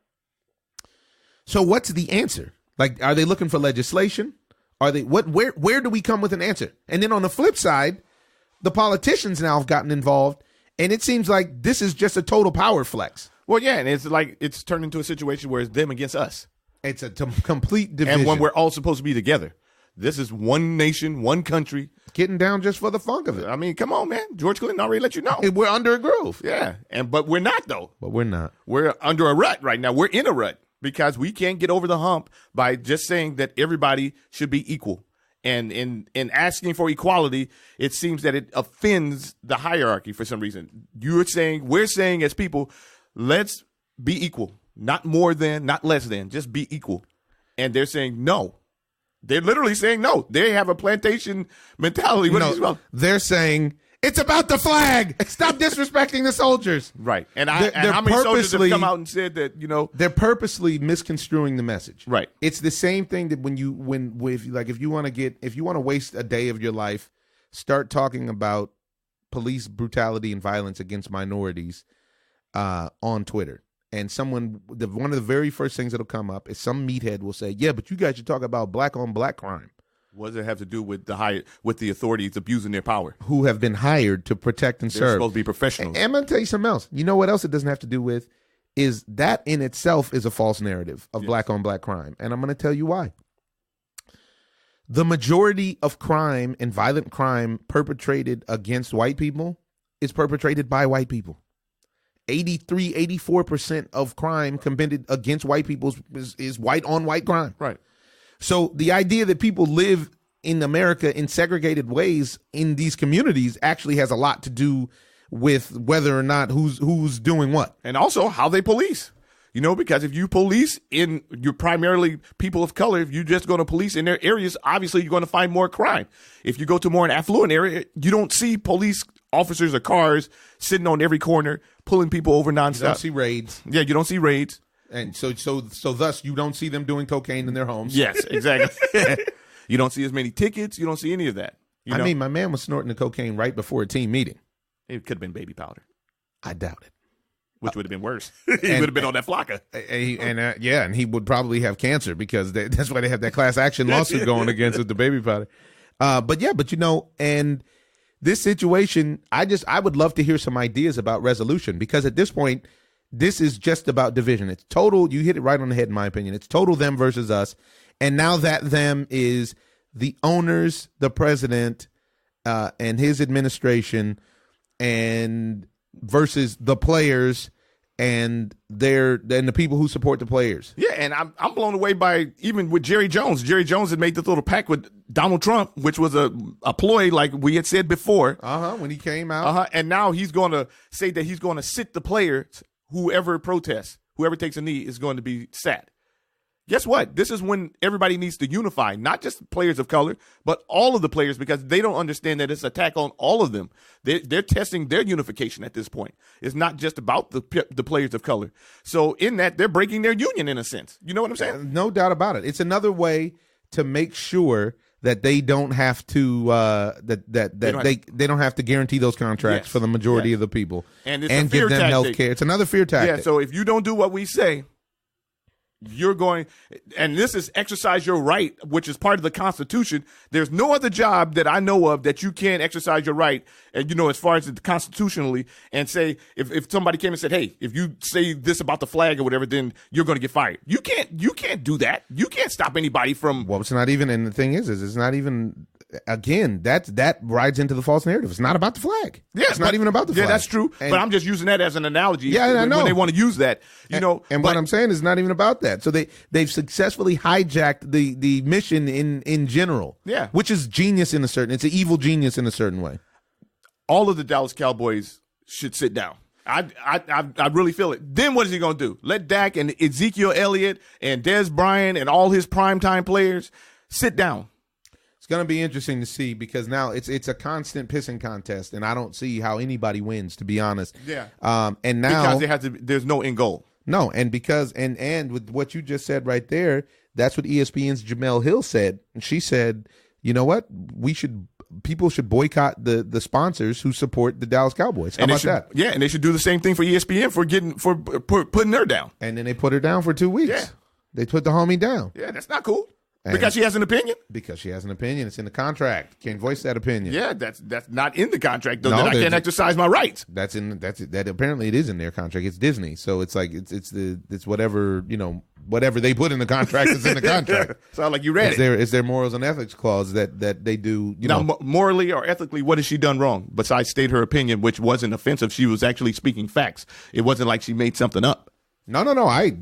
So what's the answer? Like, are they looking for legislation? Are they where do we come with an answer? And then on the flip side, the politicians now have gotten involved, and it seems like this is just a total power flex. Well, yeah, and it's like it's turned into a situation where it's them against us. It's a complete division. And when we're all supposed to be together. This is one nation, one country. Getting down just for the funk of it. I mean, come on, man. George Clinton already let you know. We're under a groove. Yeah, but we're not, though. But we're not. We're under a rut right now. We're in a rut because we can't get over the hump by just saying that everybody should be equal. And in asking for equality, it seems that it offends the hierarchy for some reason. We're saying as people, let's be equal. Not more than, not less than, just be equal. and they're saying no. They're literally saying no. They have a plantation mentality. They're saying it's about the flag. Stop disrespecting the soldiers. Right. And how many soldiers have come out and said that, they're purposely misconstruing the message. Right. It's the same thing that if you want to waste a day of your life, start talking about police brutality and violence against minorities on Twitter. And one of the very first things that'll come up is some meathead will say, yeah, but you guys should talk about black on black crime. What does it have to do with the authorities abusing their power? Who have been hired to protect and serve. They're supposed to be professionals. And I'm going to tell you something else. You know what else it doesn't have to do with is that in itself is a false narrative of black on black crime. And I'm going to tell you why. The majority of crime and violent crime perpetrated against white people is perpetrated by white people. 84% of crime committed against white people is white on white crime. Right. So the idea that people live in America in segregated ways in these communities actually has a lot to do with whether or not who's doing what. And also how they police. Because if you police you're primarily people of color, if you're just going to police in their areas, obviously you're going to find more crime. If you go to more an affluent area, you don't see police officers or cars sitting on every corner pulling people over nonstop. You don't see raids. Yeah, you don't see raids. And so thus you don't see them doing cocaine in their homes. Yes, exactly. You don't see as many tickets. You don't see any of that. I mean, my man was snorting the cocaine right before a team meeting. It could have been baby powder. I doubt it. Which would have been worse. He would have been on that flocka. And he would probably have cancer because that's why they have that class action lawsuit going against with the baby powder. And this situation, I would love to hear some ideas about resolution, because at this point, this is just about division. It's total. You hit it right on the head, in my opinion. It's total them versus us. And now that them is the owners, the president, and his administration, and versus the players and the people who support the players. Yeah, and I'm blown away by even with Jerry Jones. Jerry Jones had made this little pact with Donald Trump, which was a ploy, like we had said before. When he came out. And now he's going to say that he's going to sit the players. Whoever protests, whoever takes a knee is going to be sat. Guess what? This is when everybody needs to unify, not just players of color, but all of the players, because they don't understand that it's an attack on all of them. They're testing their unification at this point. It's not just about the players of color. So in that, they're breaking their union in a sense. You know what I'm saying? No doubt about it. It's another way to make sure that they don't have to they don't have to guarantee those contracts for the majority of the people and give them health care. It's another fear tactic. Yeah, so if you don't do what we say, you're going, and this is exercise your right, which is part of the Constitution. There's no other job that I know of that you can't exercise your right, and as far as constitutionally, and say if somebody came and said, hey, if you say this about the flag or whatever, then you're going to get fired. You can't do that. You can't stop anybody from. Well, it's not even, and the thing is it's not even. Again, that rides into the false narrative. It's not about the flag. Yeah, it's not even about the flag. Yeah, that's true. But I'm just using that as an analogy. Yeah, I know. When they want to use that, And what I'm saying is not even about that. So they've successfully hijacked the mission in general. Yeah, which is genius in a certain. It's an evil genius in a certain way. All of the Dallas Cowboys should sit down. I really feel it. Then what is he going to do? Let Dak and Ezekiel Elliott and Dez Bryant and all his primetime players sit down. It's going to be interesting to see, because now it's a constant pissing contest, and I don't see how anybody wins, to be honest. Yeah. And now because there's no end goal. No, and because and with what you just said right there, that's what ESPN's Jamel Hill said. And she said, you know what? People should boycott the sponsors who support the Dallas Cowboys. How about that? Yeah, and they should do the same thing for ESPN for putting her down. And then they put her down for 2 weeks. Yeah. They put the homie down. Yeah, that's not cool. Because she has an opinion? Because she has an opinion. It's in the contract. Can't voice that opinion. Yeah, that's not in the contract, though. No, that I can't exercise my rights. That apparently it is in their contract. It's Disney. So it's like it's whatever, whatever they put in the contract is in the contract. Sound like you read it. It's their morals and ethics clause that they do, Now, morally or ethically, what has she done wrong besides state her opinion, which wasn't offensive? She was actually speaking facts. It wasn't like she made something up. No.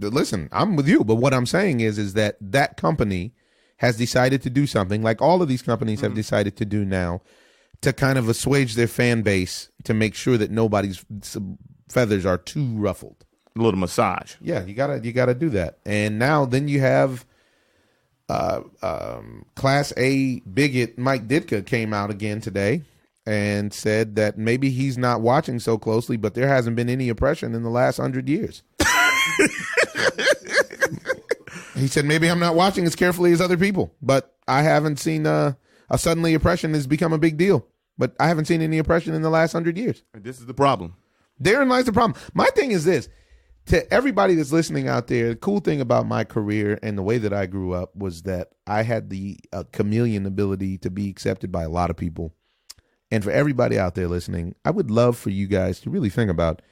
Listen, I'm with you. But what I'm saying is that company has decided to do something like all of these companies have decided to do now, to kind of assuage their fan base, to make sure that nobody's feathers are too ruffled. A little massage. Yeah, you gotta do that. And now then you have Class A bigot Mike Ditka came out again today and said that maybe he's not watching so closely, but there hasn't been any oppression in the last 100 years. He said, maybe I'm not watching as carefully as other people, but I haven't seen suddenly oppression has become a big deal. But I haven't seen any oppression in the last 100 years. And this is the problem. Therein lies the problem. My thing is this. To everybody that's listening out there, the cool thing about my career and the way that I grew up was that I had the chameleon ability to be accepted by a lot of people. And for everybody out there listening, I would love for you guys to really think about,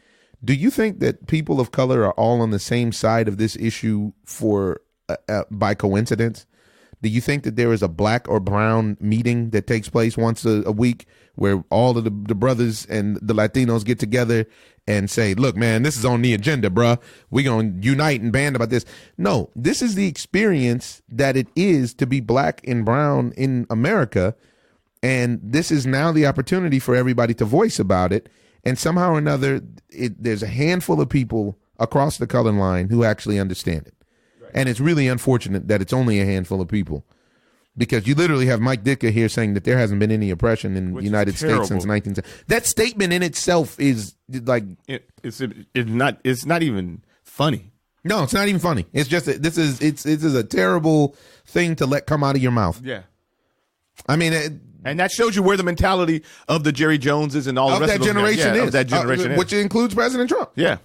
do you think that people of color are all on the same side of this issue for by coincidence? Do you think that there is a black or brown meeting that takes place once a week where all of the brothers and the Latinos get together and say, look, man, this is on the agenda, bruh. We're going to unite and band about this. No, this is the experience that it is to be black and brown in America. And this is now the opportunity for everybody to voice about it. And somehow or another, there's a handful of people across the color line who actually understand it. And it's really unfortunate that it's only a handful of people, because you literally have Mike Ditka here saying that there hasn't been any oppression in the United States since 1970. That statement in itself is like it's not even funny. No, it's not even funny. It's just this is a terrible thing to let come out of your mouth. Yeah, I mean, and that shows you where the mentality of the Jerry Joneses and all the rest that generation is. Of that generation, which includes President Trump. Yeah.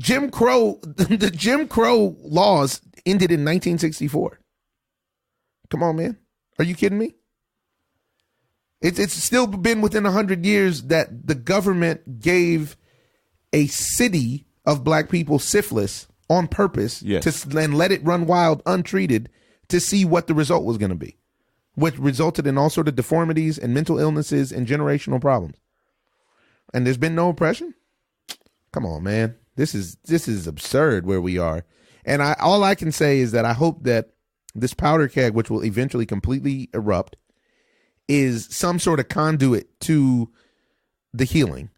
Jim Crow, the Jim Crow laws ended in 1964. Come on, man. Are you kidding me? It's still been within 100 years that the government gave a city of black people syphilis on purpose and let it run wild untreated to see what the result was going to be, which resulted in all sort of deformities and mental illnesses and generational problems. And there's been no oppression? Come on, man. This is absurd where we are. And all I can say is that I hope that this powder keg, which will eventually completely erupt, is some sort of conduit to the healing.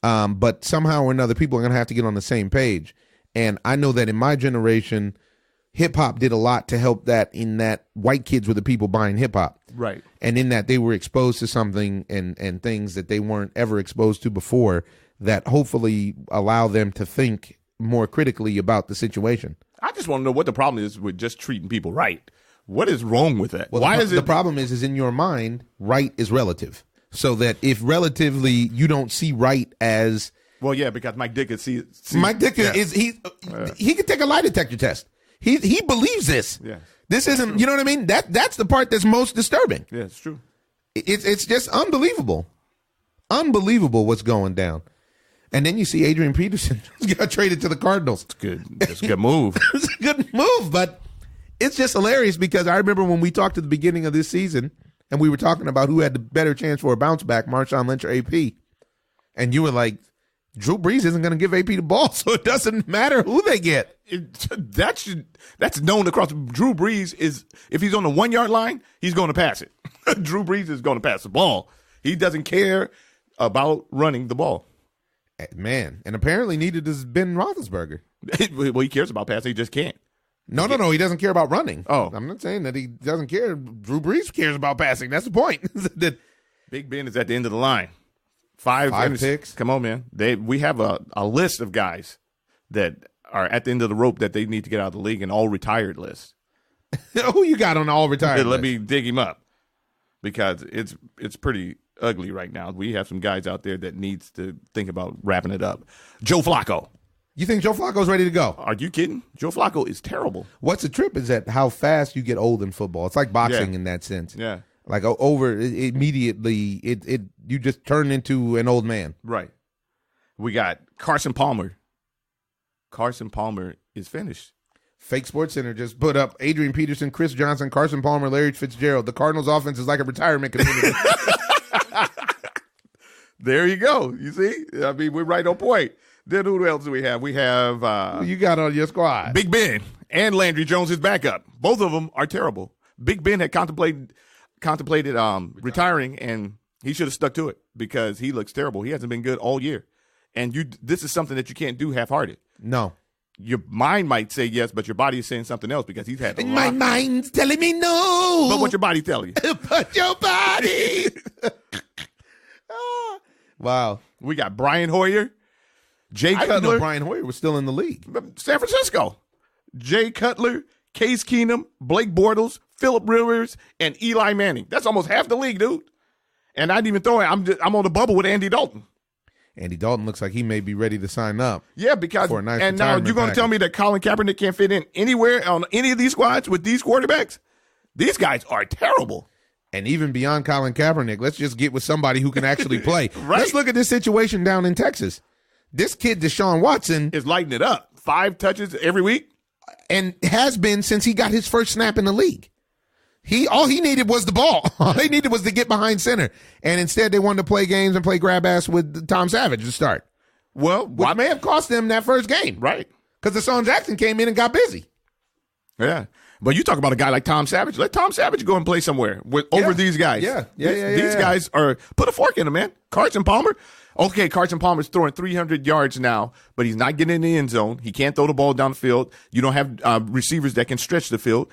But somehow or another, people are going to have to get on the same page. And I know that in my generation, hip hop did a lot to help that, in that white kids were the people buying hip hop. Right. And in that they were exposed to something and things that they weren't ever exposed to before, that hopefully allow them to think more critically about the situation. I just want to know what the problem is with just treating people right. What is wrong with that? Well, Why is it? The problem is in your mind, right is relative. So that if relatively you don't see right as... Well, yeah, because Mike Ditka Mike Ditka is... He could take a lie detector test. He believes this. Yeah. This isn't... You know what I mean? That's the part that's most disturbing. Yeah, it's true. It's just unbelievable. Unbelievable what's going down. And then you see Adrian Peterson got traded to the Cardinals. It's good. It's a good move. It's a good move, but it's just hilarious because I remember when we talked at the beginning of this season and we were talking about who had the better chance for a bounce back, Marshawn Lynch or AP. And you were like, Drew Brees isn't going to give AP the ball, so it doesn't matter who they get. That's known across. Drew Brees is, if he's on the 1 yard line, he's going to pass it. Drew Brees is going to pass the ball. He doesn't care about running the ball. Man, and apparently neither does Ben Roethlisberger. Well, he cares about passing, he just can't. No, he doesnty care about running. Oh. I'm not saying that he doesn't care. Drew Brees cares about passing. That's the point. Big Ben is at the end of the line. Five picks. Come on, man. We have a list of guys that are at the end of the rope that they need to get out of the league, an all retired list. Who you got on the all retired list? Let me dig him up, because it's pretty ugly right now. We have some guys out there that needs to think about wrapping it up. Joe Flacco. You think Joe Flacco's ready to go? Are you kidding? Joe Flacco is terrible. What's the trip is that how fast you get old in football. It's like boxing in that sense. Yeah. Like immediately, you just turn into an old man. Right. We got Carson Palmer. Carson Palmer is finished. Fake Sports Center just put up Adrian Peterson, Chris Johnson, Carson Palmer, Larry Fitzgerald. The Cardinals offense is like a retirement community. There you go. You see? I mean, we're right on point. Then who else do we have? We have... who you got on your squad? Big Ben and Landry Jones, his backup. Both of them are terrible. Big Ben had contemplated retiring, and he should have stuck to it because he looks terrible. He hasn't been good all year. And this is something that you can't do half-hearted. No. your mind might say yes, but your body is saying something else because he's had a My lot. mind's telling me no. But what your body telling you? But your body. Wow. We got Brian Hoyer, Jay I didn't know Cutler, Brian Hoyer was still in the league. San Francisco, Jay Cutler, Case Keenum, Blake Bortles, Phillip Rivers, and Eli Manning. That's almost half the league, dude. And I didn't even throw it. I'm on the bubble with Andy Dalton. Andy Dalton looks like he may be ready to sign up. Yeah, because for a nice and now you're going to tell me that Colin Kaepernick can't fit in anywhere on any of these squads with these quarterbacks? These guys are terrible. And even beyond Colin Kaepernick, let's just get with somebody who can actually play. Right. Let's look at this situation down in Texas. This kid, Deshaun Watson, Is lighting it up. 5 touches every week. and has been since he got his first snap in the league. All he needed was the ball. All he needed was to get behind center. And instead they wanted to play games and play grab ass with Tom Savage to start. Well, Which may have cost them that first game. right. Because Deshaun Jackson came in and got busy. Yeah. But you talk about a guy like Tom Savage. Let Tom Savage go and play somewhere over these guys. These guys are – put a fork in them, man. Carson Palmer. Okay, Carson Palmer's throwing 300 yards now, but he's not getting in the end zone. He can't throw the ball down the field. You don't have receivers that can stretch the field.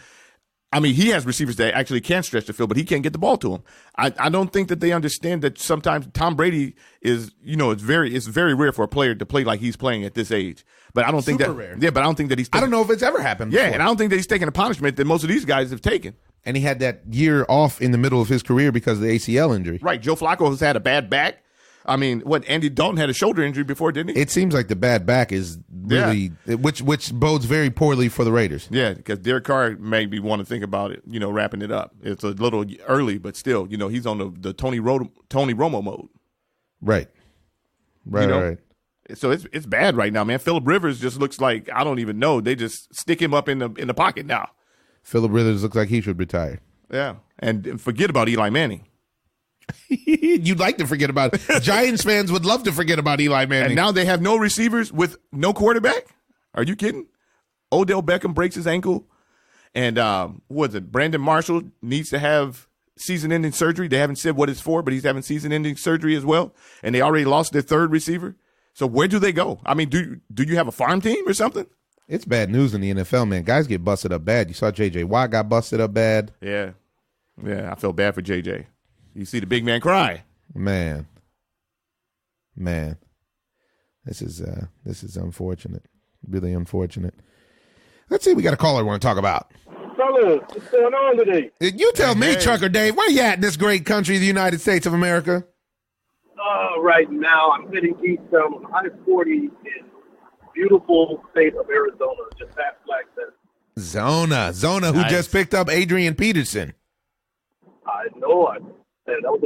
I mean, he has receivers that actually can stretch the field, but he can't get the ball to him. I don't think that they understand that sometimes Tom Brady is, it's very rare for a player to play like he's playing at this age. But I don't think Super that rare. Yeah, but I don't think that he's I don't know if it's ever happened Yeah, before. and I don't think that he's taking a punishment that most of these guys have taken. And he had that year off in the middle of his career because of the ACL injury. Right. Joe Flacco has had a bad back. I mean, Andy Dalton had a shoulder injury before, didn't he? It seems like the bad back is really which bodes very poorly for the Raiders. Yeah, because Derek Carr made me want to think about it, wrapping it up. It's a little early, but still, he's on the Tony Romo mode. Right. Right. So it's bad right now, man. Phillip Rivers just looks like, I don't even know. They just stick him up in the pocket now. Phillip Rivers looks like he should retire. Yeah, and forget about Eli Manning. You'd like to forget about it. Giants fans would love to forget about Eli Manning. And now they have no receivers with no quarterback? Are you kidding? Odell Beckham breaks his ankle. And Brandon Marshall needs to have season-ending surgery. They haven't said what it's for, but he's having season-ending surgery as well. And they already lost their third receiver. So where do they go? I mean, do you have a farm team or something? It's bad news in the NFL, man. Guys get busted up bad. You saw J.J. Watt got busted up bad. Yeah. Yeah, I feel bad for J.J. You see the big man cry. Man. This is unfortunate. Really unfortunate. Let's see, we got a caller we want to talk about. Fellas, what's going on today? You tell me, Hey. Trucker Dave, where you at in this great country, the United States of America? Right now, I'm heading east on I-40 in beautiful state of Arizona, just past Flagstaff. Zona, who Nice. just picked up Adrian Peterson. I know. That was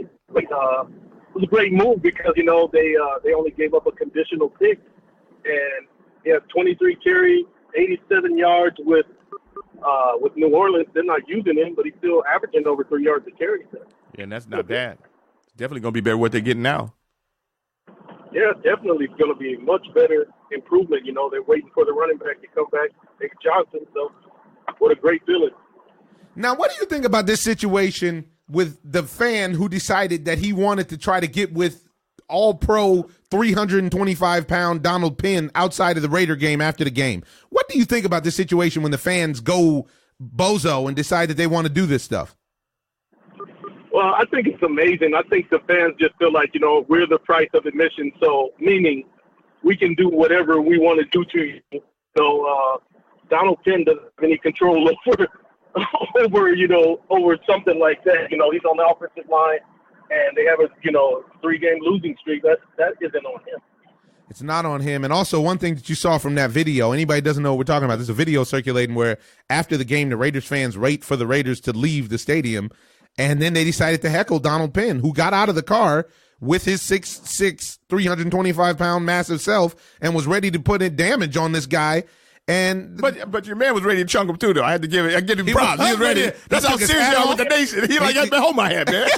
a great move because they only gave up a conditional pick, and he has 23 carries, 87 yards with New Orleans. They're not using him, but he's still averaging over 3 yards a carry. Yeah, and that's not bad. It's definitely going to be better what they're getting now. Yeah, definitely it's going to be a much better improvement. They're waiting for the running back to come back, Nick Johnson. So, what a great feeling. Now, what do you think about this situation with the fan who decided that he wanted to try to get with all-pro 325-pound Donald Penn outside of the Raider game after the game? What do you think about this situation when the fans go bozo and decide that they want to do this stuff? Well, I think it's amazing. I think the fans just feel like, we're the price of admission. So, meaning we can do whatever we want to do to you. So, Donald Penn doesn't have any control over something like that. He's on the offensive line, and they have a 3-game losing streak. That isn't on him. It's not on him. And also, one thing that you saw from that video, anybody doesn't know what we're talking about, there's a video circulating where after the game, the Raiders fans wait for the Raiders to leave the stadium, and then they decided to heckle Donald Penn, who got out of the car with his 6'6", 325-pound massive self and was ready to put in damage on this guy. And But your man was ready to chunk him too, though. I give him props. He was ready. That's He how took his serious hat you are off. with the nation. He like, hold my hat, man.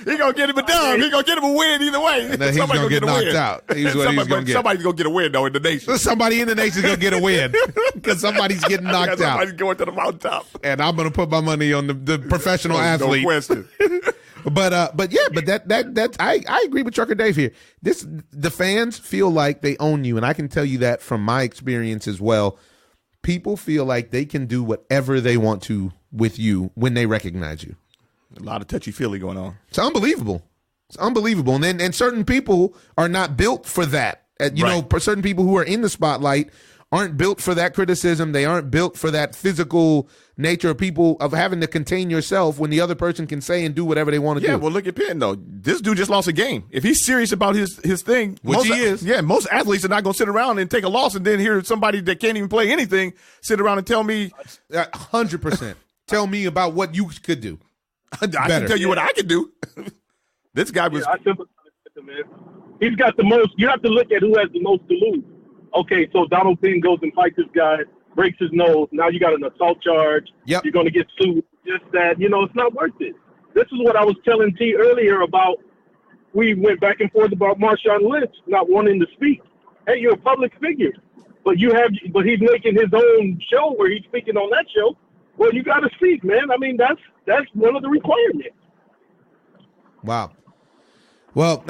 He gonna get him a dub. He gonna get him a win either way. then he's Somebody gonna get a knocked win. out. He's what he's gonna get. Somebody's gonna get a win though in the nation. somebody in the nation's going to get a win because somebody's getting knocked out. Somebody's going to the mountaintop. And I'm going to put my money on the professional athlete. No question. But I agree with Trucker Dave here. The fans feel like they own you, and I can tell you that from my experience as well. People feel like they can do whatever they want to with you when they recognize you. A lot of touchy-feely going on. It's unbelievable. And certain people are not built for that. Certain people who are in the spotlight aren't built for that criticism. They aren't built for that physical nature of people of having to contain yourself when the other person can say and do whatever they want to do. Yeah, well, look at Penn, though. This dude just lost a game. If he's serious about his thing, which he is. Yeah, most athletes are not going to sit around and take a loss and then hear somebody that can't even play anything sit around and tell me. 100%. Tell me about what you could do. I can tell you what I could do. This guy was. I sympathize with him, man. He's got the most. You have to look at who has the most to lose. Okay, so Donald Penn goes and fights this guy, breaks his nose. Now you got an assault charge. Yep. You're going to get sued. Just that, it's not worth it. This is what I was telling T earlier about. We went back and forth about Marshawn Lynch not wanting to speak. Hey, you're a public figure, but he's making his own show where he's speaking on that show. Well, you got to speak, man. I mean, that's one of the requirements. Wow. Well,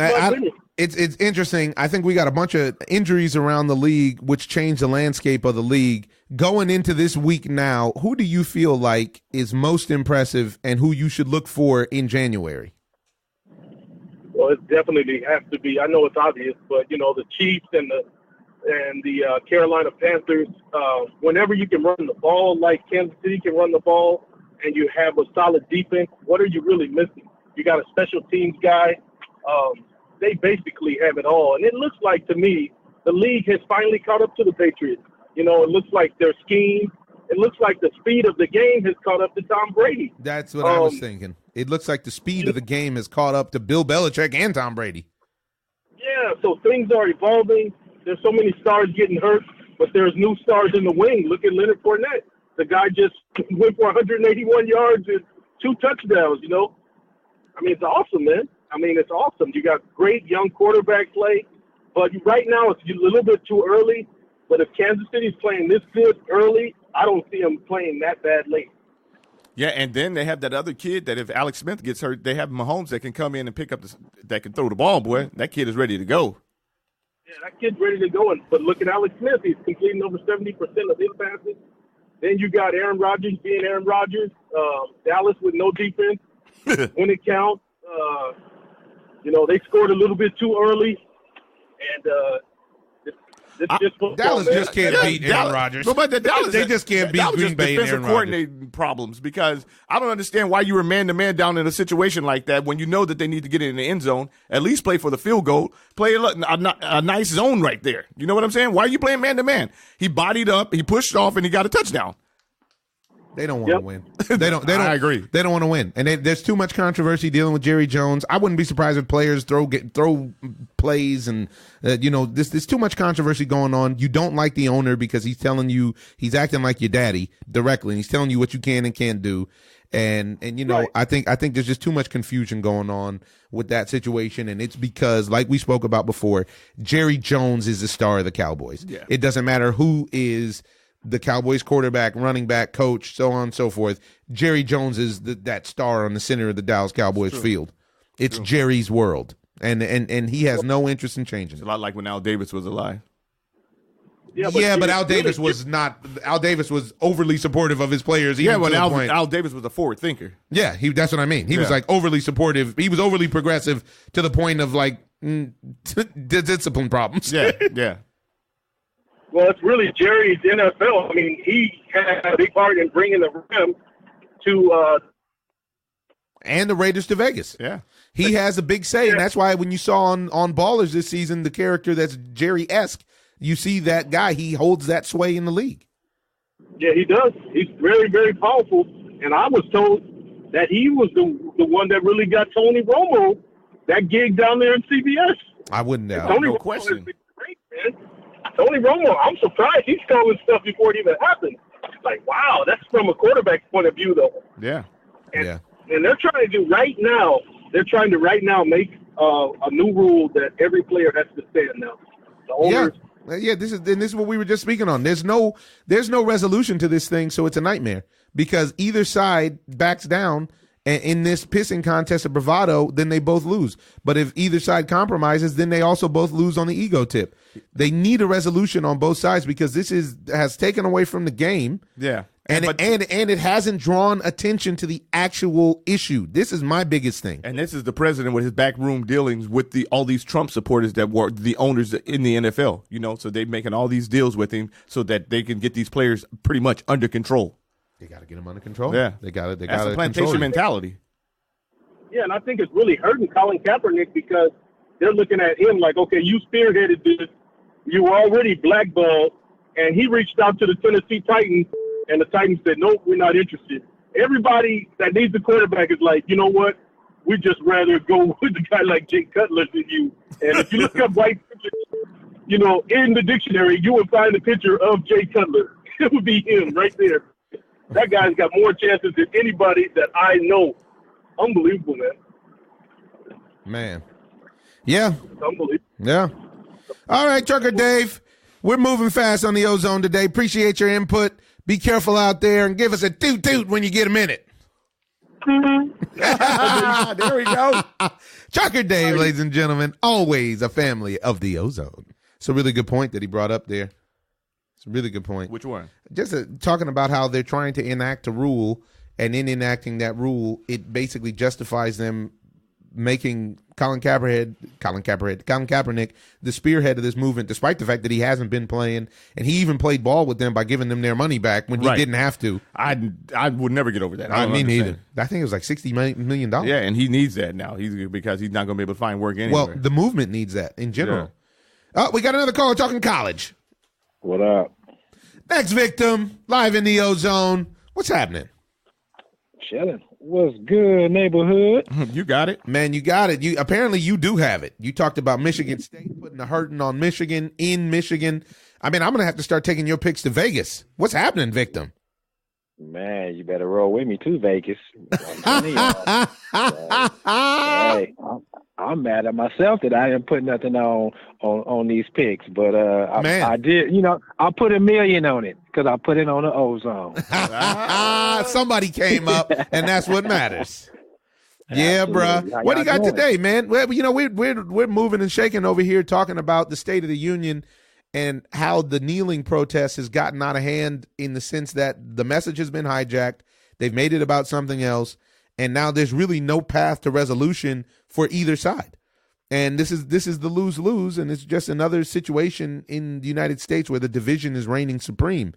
it's interesting. I think we got a bunch of injuries around the league, which changed the landscape of the league. Going into this week now, who do you feel like is most impressive and who you should look for in January? Well, it definitely has to be. I know it's obvious, but the Chiefs and the Carolina Panthers. Whenever you can run the ball like Kansas City can run the ball, and you have a solid defense, what are you really missing? You got a special teams guy. They basically have it all. And it looks like, to me, the league has finally caught up to the Patriots. It looks like their scheme. It looks like the speed of the game has caught up to Tom Brady. That's what I was thinking. It looks like the speed of the game has caught up to Bill Belichick and Tom Brady. Yeah, so things are evolving. There's so many stars getting hurt, but there's new stars in the wing. Look at Leonard Fournette. The guy just went for 181 yards and 2 touchdowns, I mean, it's awesome, man. I mean, it's awesome. You got great young quarterback play, but right now it's a little bit too early. But if Kansas City's playing this good early, I don't see them playing that bad late. Yeah, and then they have that other kid that if Alex Smith gets hurt, they have Mahomes that can come in and pick up that can throw the ball, boy. That kid is ready to go. Yeah, that kid's ready to go. But look at Alex Smith. He's completing over 70% of his passes. Then you got Aaron Rodgers being Aaron Rodgers. Dallas with no defense. When it counts, they scored a little bit too early, and Dallas just can't beat Aaron Rodgers. But they just can't beat Green Bay and Aaron Rodgers. Coordinating problems because I don't understand why you were man-to-man down in a situation like that when you know that they need to get it in the end zone. At least play for the field goal. Play a nice zone right there. You know what I'm saying? Why are you playing man-to-man? He bodied up, he pushed off, and he got a touchdown. They don't want to win. They don't. I agree. They don't want to win, and there's too much controversy dealing with Jerry Jones. I wouldn't be surprised if players throw plays, and there's too much controversy going on. You don't like the owner because he's telling you he's acting like your daddy directly, and he's telling you what you can and can't do. And right. I think there's just too much confusion going on with that situation, and it's because, like we spoke about before, Jerry Jones is the star of the Cowboys. Yeah. It doesn't matter who is the Cowboys quarterback, running back, coach, so on and so forth. Jerry Jones is that star on the center of the Dallas Cowboys field. It's Jerry's world, and he has no interest in changing It's it. a lot like when Al Davis was alive. Yeah, but Al Davis was not. Al Davis was overly supportive of his players. Yeah, when Al Davis was a forward thinker. Yeah, that's what I mean. He was like overly supportive. He was overly progressive to the point of like discipline problems. Yeah. Well, it's really Jerry's NFL. I mean, he had a big part in bringing the Rams to and the Raiders to Vegas. Yeah. He has a big say, and that's why when you saw on Ballers this season, the character that's Jerry-esque, you see that guy. He holds that sway in the league. Yeah, he does. He's very, very powerful. And I was told that he was the one that really got Tony Romo that gig down there in CBS. I wouldn't doubt. Tony No Romo question. has been great, man. Tony Romo, I'm surprised he's calling stuff before it even happened. Like, wow, that's from a quarterback's point of view, though. Yeah. Yeah. And they're trying to do right now make a new rule that every player has to stand now. The owners. Yeah, this is what we were just speaking on. There's no resolution to this thing, so it's a nightmare because either side backs down And in this pissing contest of bravado, then they both lose. But if either side compromises, then they also both lose on the ego tip. They need a resolution on both sides because this has taken away from the game. Yeah. And it hasn't drawn attention to the actual issue. This is my biggest thing. And this is the president with his backroom dealings with all these Trump supporters that were the owners in the NFL. So they're making all these deals with him so that they can get these players pretty much under control. They got to get them under control. Yeah, they got it. That's a plantation mentality. Yeah, and I think it's really hurting Colin Kaepernick because they're looking at him like, okay, you spearheaded this. You were already blackballed, and he reached out to the Tennessee Titans, and the Titans said, nope, we're not interested. Everybody that needs a quarterback is like, you know what? We'd just rather go with a guy like Jay Cutler than you. And if you look up white privilege, in the dictionary, you will find a picture of Jay Cutler. It would be him right there. That guy's got more chances than anybody that I know. Unbelievable, man. Yeah. Unbelievable. Yeah. All right, Trucker Dave. We're moving fast on the Ozone today. Appreciate your input. Be careful out there and give us a toot-toot when you get a minute. There we go. Trucker Dave, ladies and gentlemen, always a family of the Ozone. It's a really good point that he brought up there. It's a really good point. Which one? Just talking about how they're trying to enact a rule, and in enacting that rule, it basically justifies them making Colin Kaepernick the spearhead of this movement, despite the fact that he hasn't been playing, and he even played ball with them by giving them their money back when he didn't have to. I would never get over that. I mean, neither. I think it was like $60 million. Yeah, and he needs that now. Because he's not going to be able to find work anywhere. Well, the movement needs that in general. Yeah. We got another caller talking college. What up? Next victim, live in the Ozone. What's happening? Chilling. What's good, neighborhood? You got it. Man, you got it. Apparently you do have it. You talked about Michigan State putting a hurting on Michigan in Michigan. I mean, I'm going to have to start taking your picks to Vegas. What's happening, victim? Man, you better roll with me to Vegas. Hey, I'm mad at myself that I didn't put nothing on these picks, but I did. I put $1 million on it because I put it on the Ozone. Somebody came up, and that's what matters. Yeah, bruh. What do you got today, man? Well, we're moving and shaking over here, talking about the State of the Union and how the kneeling protest has gotten out of hand in the sense that the message has been hijacked. They've made it about something else, and now there's really no path to resolution for either side. And this is the lose-lose, and it's just another situation in the United States where the division is reigning supreme.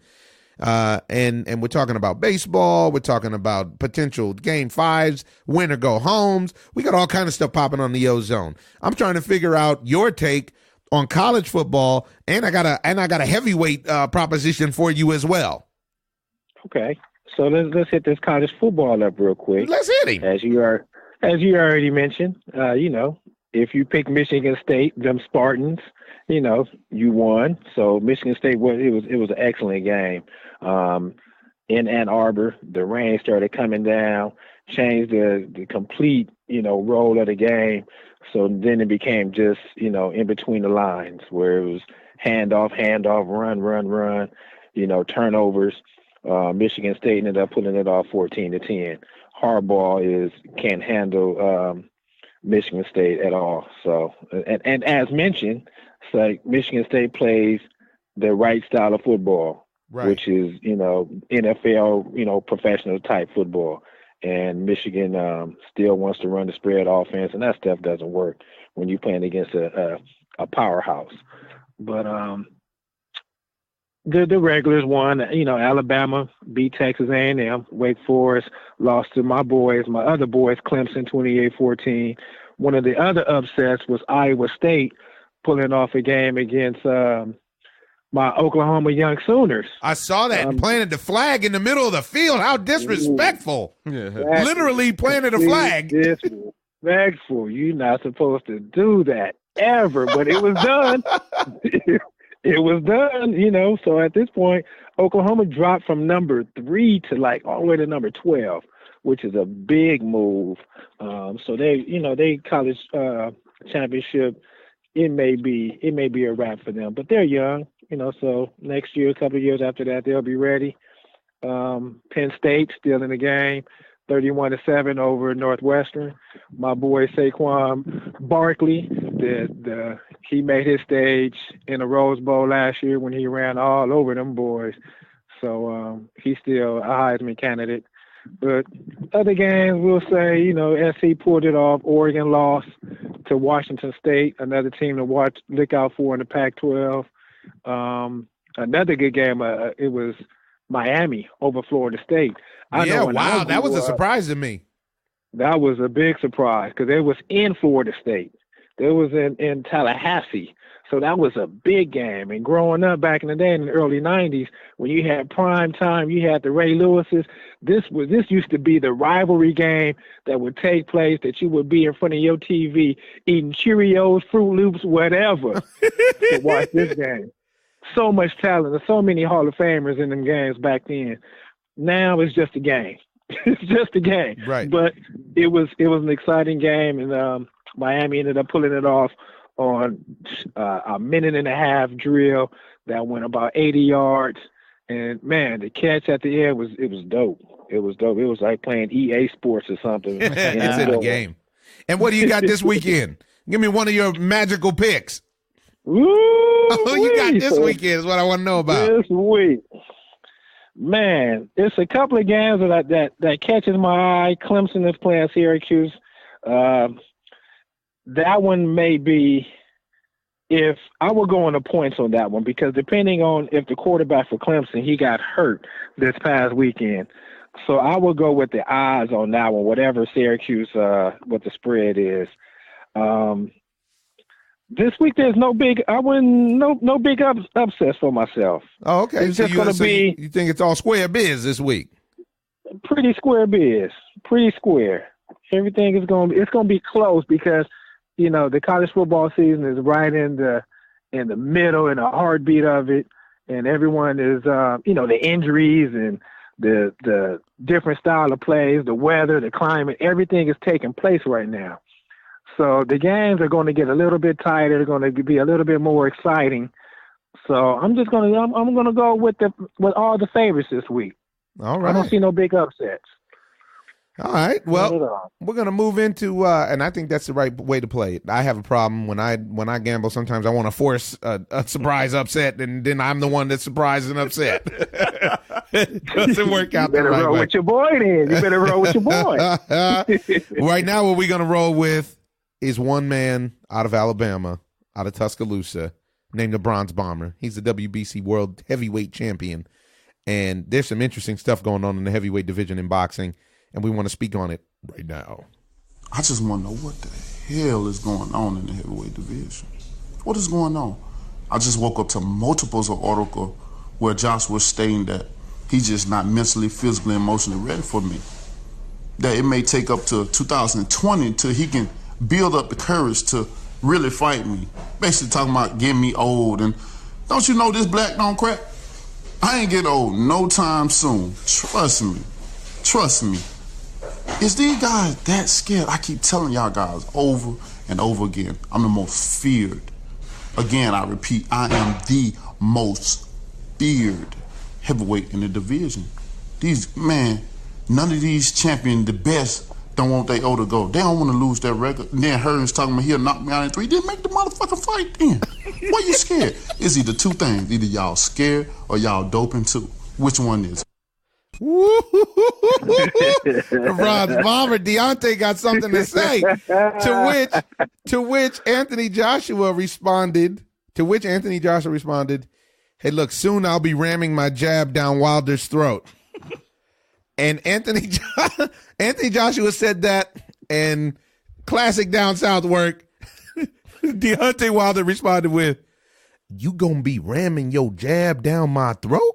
And we're talking about baseball. We're talking about potential game 5s, win or go homes. We got all kind of stuff popping on the Ozone. I'm trying to figure out your take on college football, and I got a heavyweight proposition for you as well. Okay, so let's hit this college football up real quick. Let's hit him. As you already mentioned, if you pick Michigan State, them Spartans, you won. So Michigan State it was an excellent game. In Ann Arbor, the rain started coming down, changed the complete role of the game. So then it became just, in between the lines where it was handoff, run, turnovers. Michigan State ended up putting it off 14-10. Harbaugh can't handle Michigan State at all. So, and as mentioned, it's like Michigan State plays the right style of football, which is, NFL, professional type football. And Michigan still wants to run the spread offense, and that stuff doesn't work when you're playing against a powerhouse. But the regulars won. Alabama beat Texas A&M. Wake Forest lost to my other boys, Clemson, 28-14. One of the other upsets was Iowa State pulling off a game against my Oklahoma Young Sooners. I saw that and planted the flag in the middle of the field. How disrespectful. Yeah. Literally planted a flag. Disrespectful. You're not supposed to do that ever, but it was done. It was done, So at this point, Oklahoma dropped from number 3 to all the way to number 12, which is a big move. So they college championship, it may be a wrap for them, but they're young. So next year, a couple of years after that, they'll be ready. Penn State still in the game. 31-7 over Northwestern. My boy Saquon Barkley, he made his stage in the Rose Bowl last year when he ran all over them boys. So he's still a Heisman candidate. But other games, we'll say, you know, SC pulled it off. Oregon lost to Washington State, another team to look out for in the Pac-12. Another good game, it was Miami over Florida State. Wow, that was a surprise to me. That was a big surprise because it was in Florida State. It was in Tallahassee. So that was a big game. And growing up back in the day in the early 90s, when you had prime time, you had the Ray Lewises. This used to be the rivalry game that would take place, that you would be in front of your TV eating Cheerios, Fruit Loops, whatever to watch this game. So much talent. There's so many Hall of Famers in them games back then. Now it's just a game. It's just a game. Right. But it was an exciting game, and Miami ended up pulling it off on a minute and a half drill that went about 80 yards. And man, the catch at the end was dope. It was dope. It was like playing EA Sports or something. It's in the game. And what do you got this weekend? Give me one of your magical picks. You got this weekend is what I want to know about. This week. Man, it's a couple of games that catches my eye. Clemson is playing Syracuse. That one may be, if I will go on the points on that one, because depending on if the quarterback for Clemson, he got hurt this past weekend. So I will go with the odds on that one, whatever Syracuse, what the spread is. This week there's no big upsets for myself. Oh, okay. It's just going to be. You think it's all square biz this week? Pretty square biz. Pretty square. Everything is going to be close because, you know, the college football season is right in the middle and the heartbeat of it, and everyone is the injuries and the different style of plays, the weather, the climate, everything is taking place right now. So the games are going to get a little bit tighter. They're going to be a little bit more exciting. So I'm going to go with all the favorites this week. All right. I don't see no big upsets. All right. Well, we're going to move into, and I think that's the right way to play it. I have a problem when I gamble. Sometimes I want to force a surprise upset, and then I'm the one that's surprised and upset. It doesn't work out the right way. You better roll with your boy then. You better roll with your boy. Right now, what we're going to roll with is one man out of Alabama, out of Tuscaloosa, named the Bronze Bomber. He's the WBC World Heavyweight Champion, and there's some interesting stuff going on in the heavyweight division in boxing, and we want to speak on it right now. I just want to know what the hell is going on in the heavyweight division. What is going on? I just woke up to multiples of articles where Josh was stating that he's just not mentally, physically, emotionally ready for me. That it may take up to 2020 till he can build up the courage to really fight me. Basically talking about getting me old. And don't you know this black don't crack? I ain't getting old no time soon. Trust me. Trust me. Is these guys that scared? I keep telling y'all guys over and over again, I'm the most feared. Again, I repeat, I am the most feared heavyweight in the division. None of these champions, the best, don't want their O to go. They don't want to lose their record. And then Hearns talking about he'll knock me out in 3. Didn't make the motherfucking fight then. Why you scared? It's either two things. Either y'all scared or y'all doping too. Which one is? The Bronze Bomber, Deontay got something to say. To which Anthony Joshua responded, hey, look, soon I'll be ramming my jab down Wilder's throat. And Anthony Joshua said that, and classic down south work, Deontay Wilder responded with, you gonna be ramming your jab down my throat?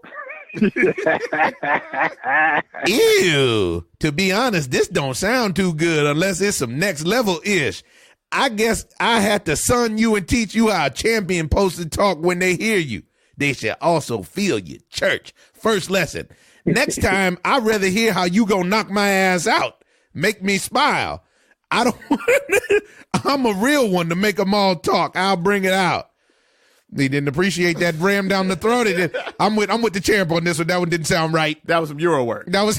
Ew. To be honest, this don't sound too good unless it's some next level ish. I guess I had to son you and teach you how a champion supposed to talk when they hear you. They should also feel you. Church. First lesson. Next time, I'd rather hear how you gonna knock my ass out. Make me smile. I'm a real one to make them all talk. I'll bring it out. He didn't appreciate that ram down the throat. I'm with the champ on this one. That one didn't sound right. That was some Euro work. That was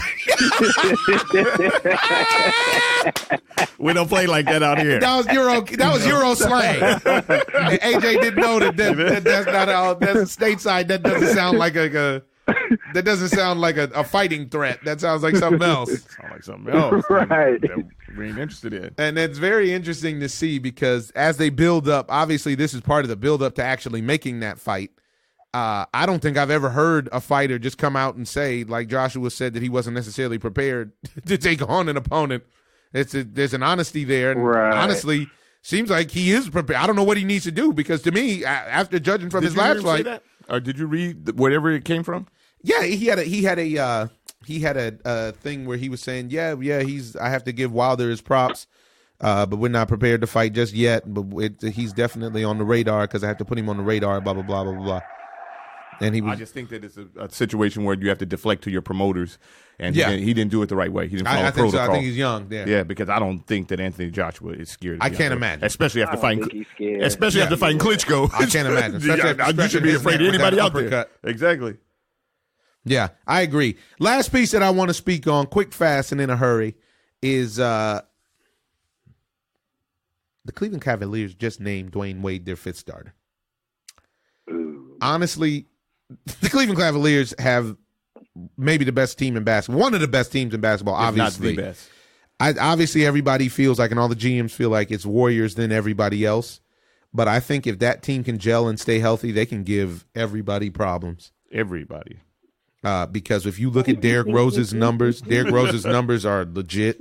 We don't play like that out here. that was Euro slang. And AJ didn't know that's not how. That's stateside. That doesn't sound like a fighting threat. That sounds like something else. Sound like something else. Right. That we ain't interested in. And it's very interesting to see because as they build up, obviously this is part of the build up to actually making that fight. I don't think I've ever heard a fighter just come out and say, like Joshua said, that he wasn't necessarily prepared to take on an opponent. There's an honesty there. And honestly, seems like he is prepared. I don't know what he needs to do because to me, after judging from his last fight, or did you read wherever it came from? Yeah, he had a thing where he was saying, I have to give Wilder his props, but we're not prepared to fight just yet. But he's definitely on the radar because I have to put him on the radar. Blah blah blah blah blah. And I just think that it's a situation where you have to deflect to your promoters, and he didn't do it the right way. He didn't follow protocol. So. I think he's young. Yeah, because I don't think that Anthony Joshua is scared. I can't imagine, especially after fighting Klitschko. I can't imagine. You should be afraid of anybody out there. Exactly. Yeah, I agree. Last piece that I want to speak on, quick, fast, and in a hurry, is the Cleveland Cavaliers just named Dwayne Wade their fifth starter. Honestly, the Cleveland Cavaliers have maybe the best team in basketball, one of the best teams in basketball, obviously. Not the best. Obviously, everybody feels like, and all the GMs feel like it's Warriors than everybody else. But I think if that team can gel and stay healthy, they can give everybody problems. Everybody. Because if you look at Derrick Rose's numbers are legit.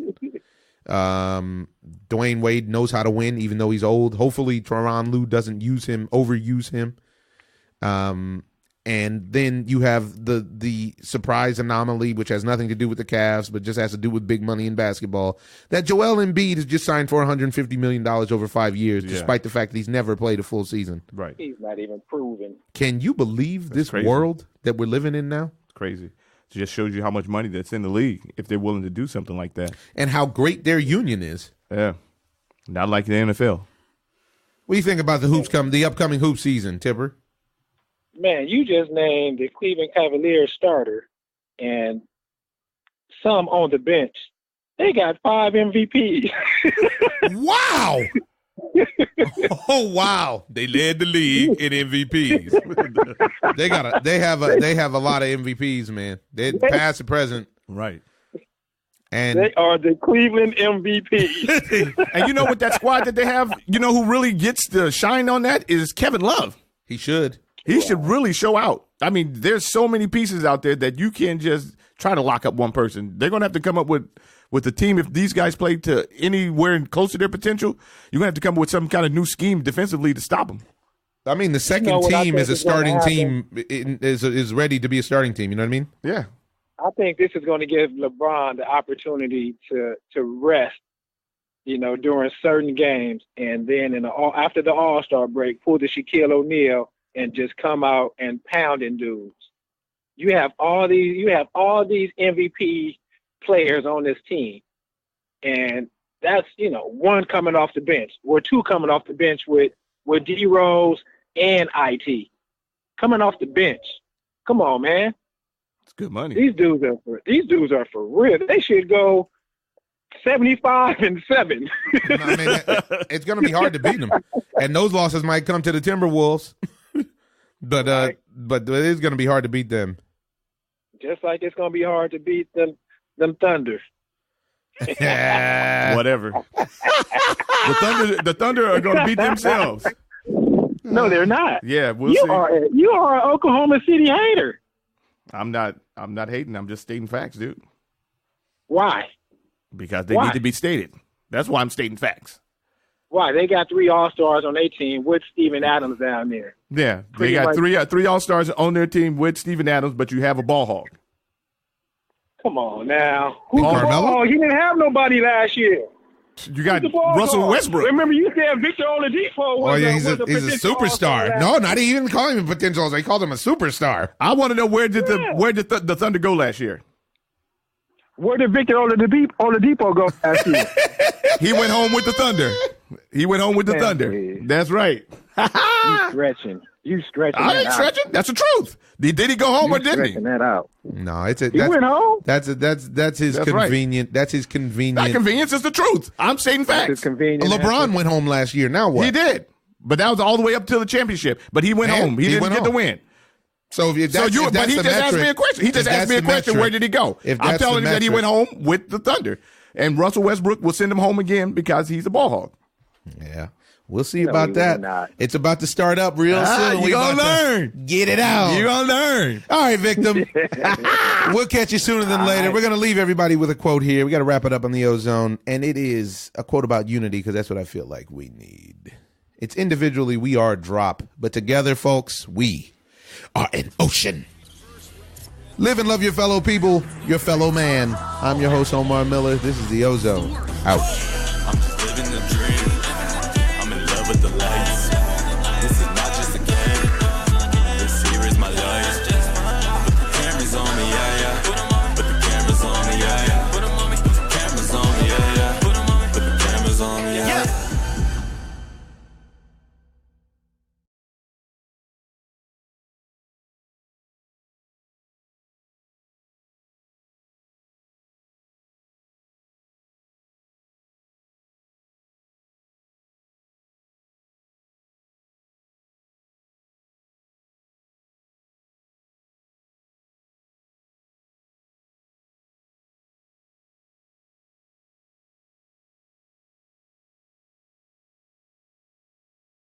Dwayne Wade knows how to win, even though he's old. Hopefully, Tyronn Lue doesn't overuse him. And then you have the surprise anomaly, which has nothing to do with the Cavs, but just has to do with big money in basketball. That Joel Embiid is just signed for $150 million over 5 years, despite the fact that he's never played a full season. Right. He's not even proven. Can you believe this world that we're living in now? Crazy. It just shows you how much money that's in the league if they're willing to do something like that. And how great their union is. Yeah. Not like the NFL. What do you think about the upcoming hoop season, Tipper? Man, you just named the Cleveland Cavaliers starter and some on the bench. They got 5 MVPs. Wow. Oh wow! They led the league in MVPs. they have a lot of MVPs, man. They past and present, right? And they are the Cleveland MVPs. And you know what that squad that they have? You know who really gets the shine on that is Kevin Love. He should really show out. I mean, there's so many pieces out there that you can't just try to lock up one person. They're gonna have to come up with the team. If these guys play to anywhere close to their potential, you're going to have to come up with some kind of new scheme defensively to stop them. I mean, the second team is a starting team, is ready to be a starting team. You know what I mean? Yeah. I think this is going to give LeBron the opportunity to rest, during certain games. And then after the All-Star break, pull the Shaquille O'Neal and just come out and pounding dudes. You have all these MVP players on this team, and that's one coming off the bench or two coming off the bench with D Rose and IT coming off the bench. Come on, man, it's good money. These dudes are for real. They should go 75-7. I mean, it's going to be hard to beat them, and those losses might come to the Timberwolves, but it is going to be hard to beat them. Just like it's going to be hard to beat them Thunder. Whatever. The Thunder are going to beat themselves. No, they're not. Yeah, we'll see. You are an Oklahoma City hater. I'm not hating. I'm just stating facts, dude. Why? Because they need to be stated. That's why I'm stating facts. Why? They got 3 All-Stars on their team with Steven Adams down there. Yeah, they got three All-Stars on their team with Steven Adams, but you have a ball hog. Come on now. Carmelo? He didn't have nobody last year. You got Russell Westbrook. Remember, you said Victor Oladipo he's a superstar. No, not even calling him potential. They called him a superstar. I want to know where did the Thunder go last year? Where did Victor Oladipo go last year? He went home with the Thunder. Thunder. That's right. You stretching. I ain't stretching. That's the truth. Did he go home or didn't he? Stretching that out. No, He went home. That's his That's convenient. right. That's his convenient. That convenience is the truth. I'm stating It's facts. convenient. LeBron went home last year. Now what? He did, but that was all the way up to the championship. But he went home. He didn't went get the home. win. So if that's, if But that's he the just asked metric, me a question. He just if asked me a that's the question. metric, Where did he go? if I'm that's telling the him that he metric- went home with the Thunder, and Russell Westbrook will send him home again because he's a ball hog. Yeah. We'll see No, about he that. will not. It's about to start up real soon. You We gonna about to learn. Get it out. You gonna learn. All right, victim. We'll catch you sooner than later. We're going to leave everybody with a quote here. We got to wrap it up on the Ozone. And it is a quote about unity because that's what I feel like we need. It's individually, we are a drop. But together, folks, we are an ocean. Live and love your fellow people, your fellow man. I'm your host, Omar Miller. This is the Ozone. Out. I'm just living the dream. I'm in love with the lights.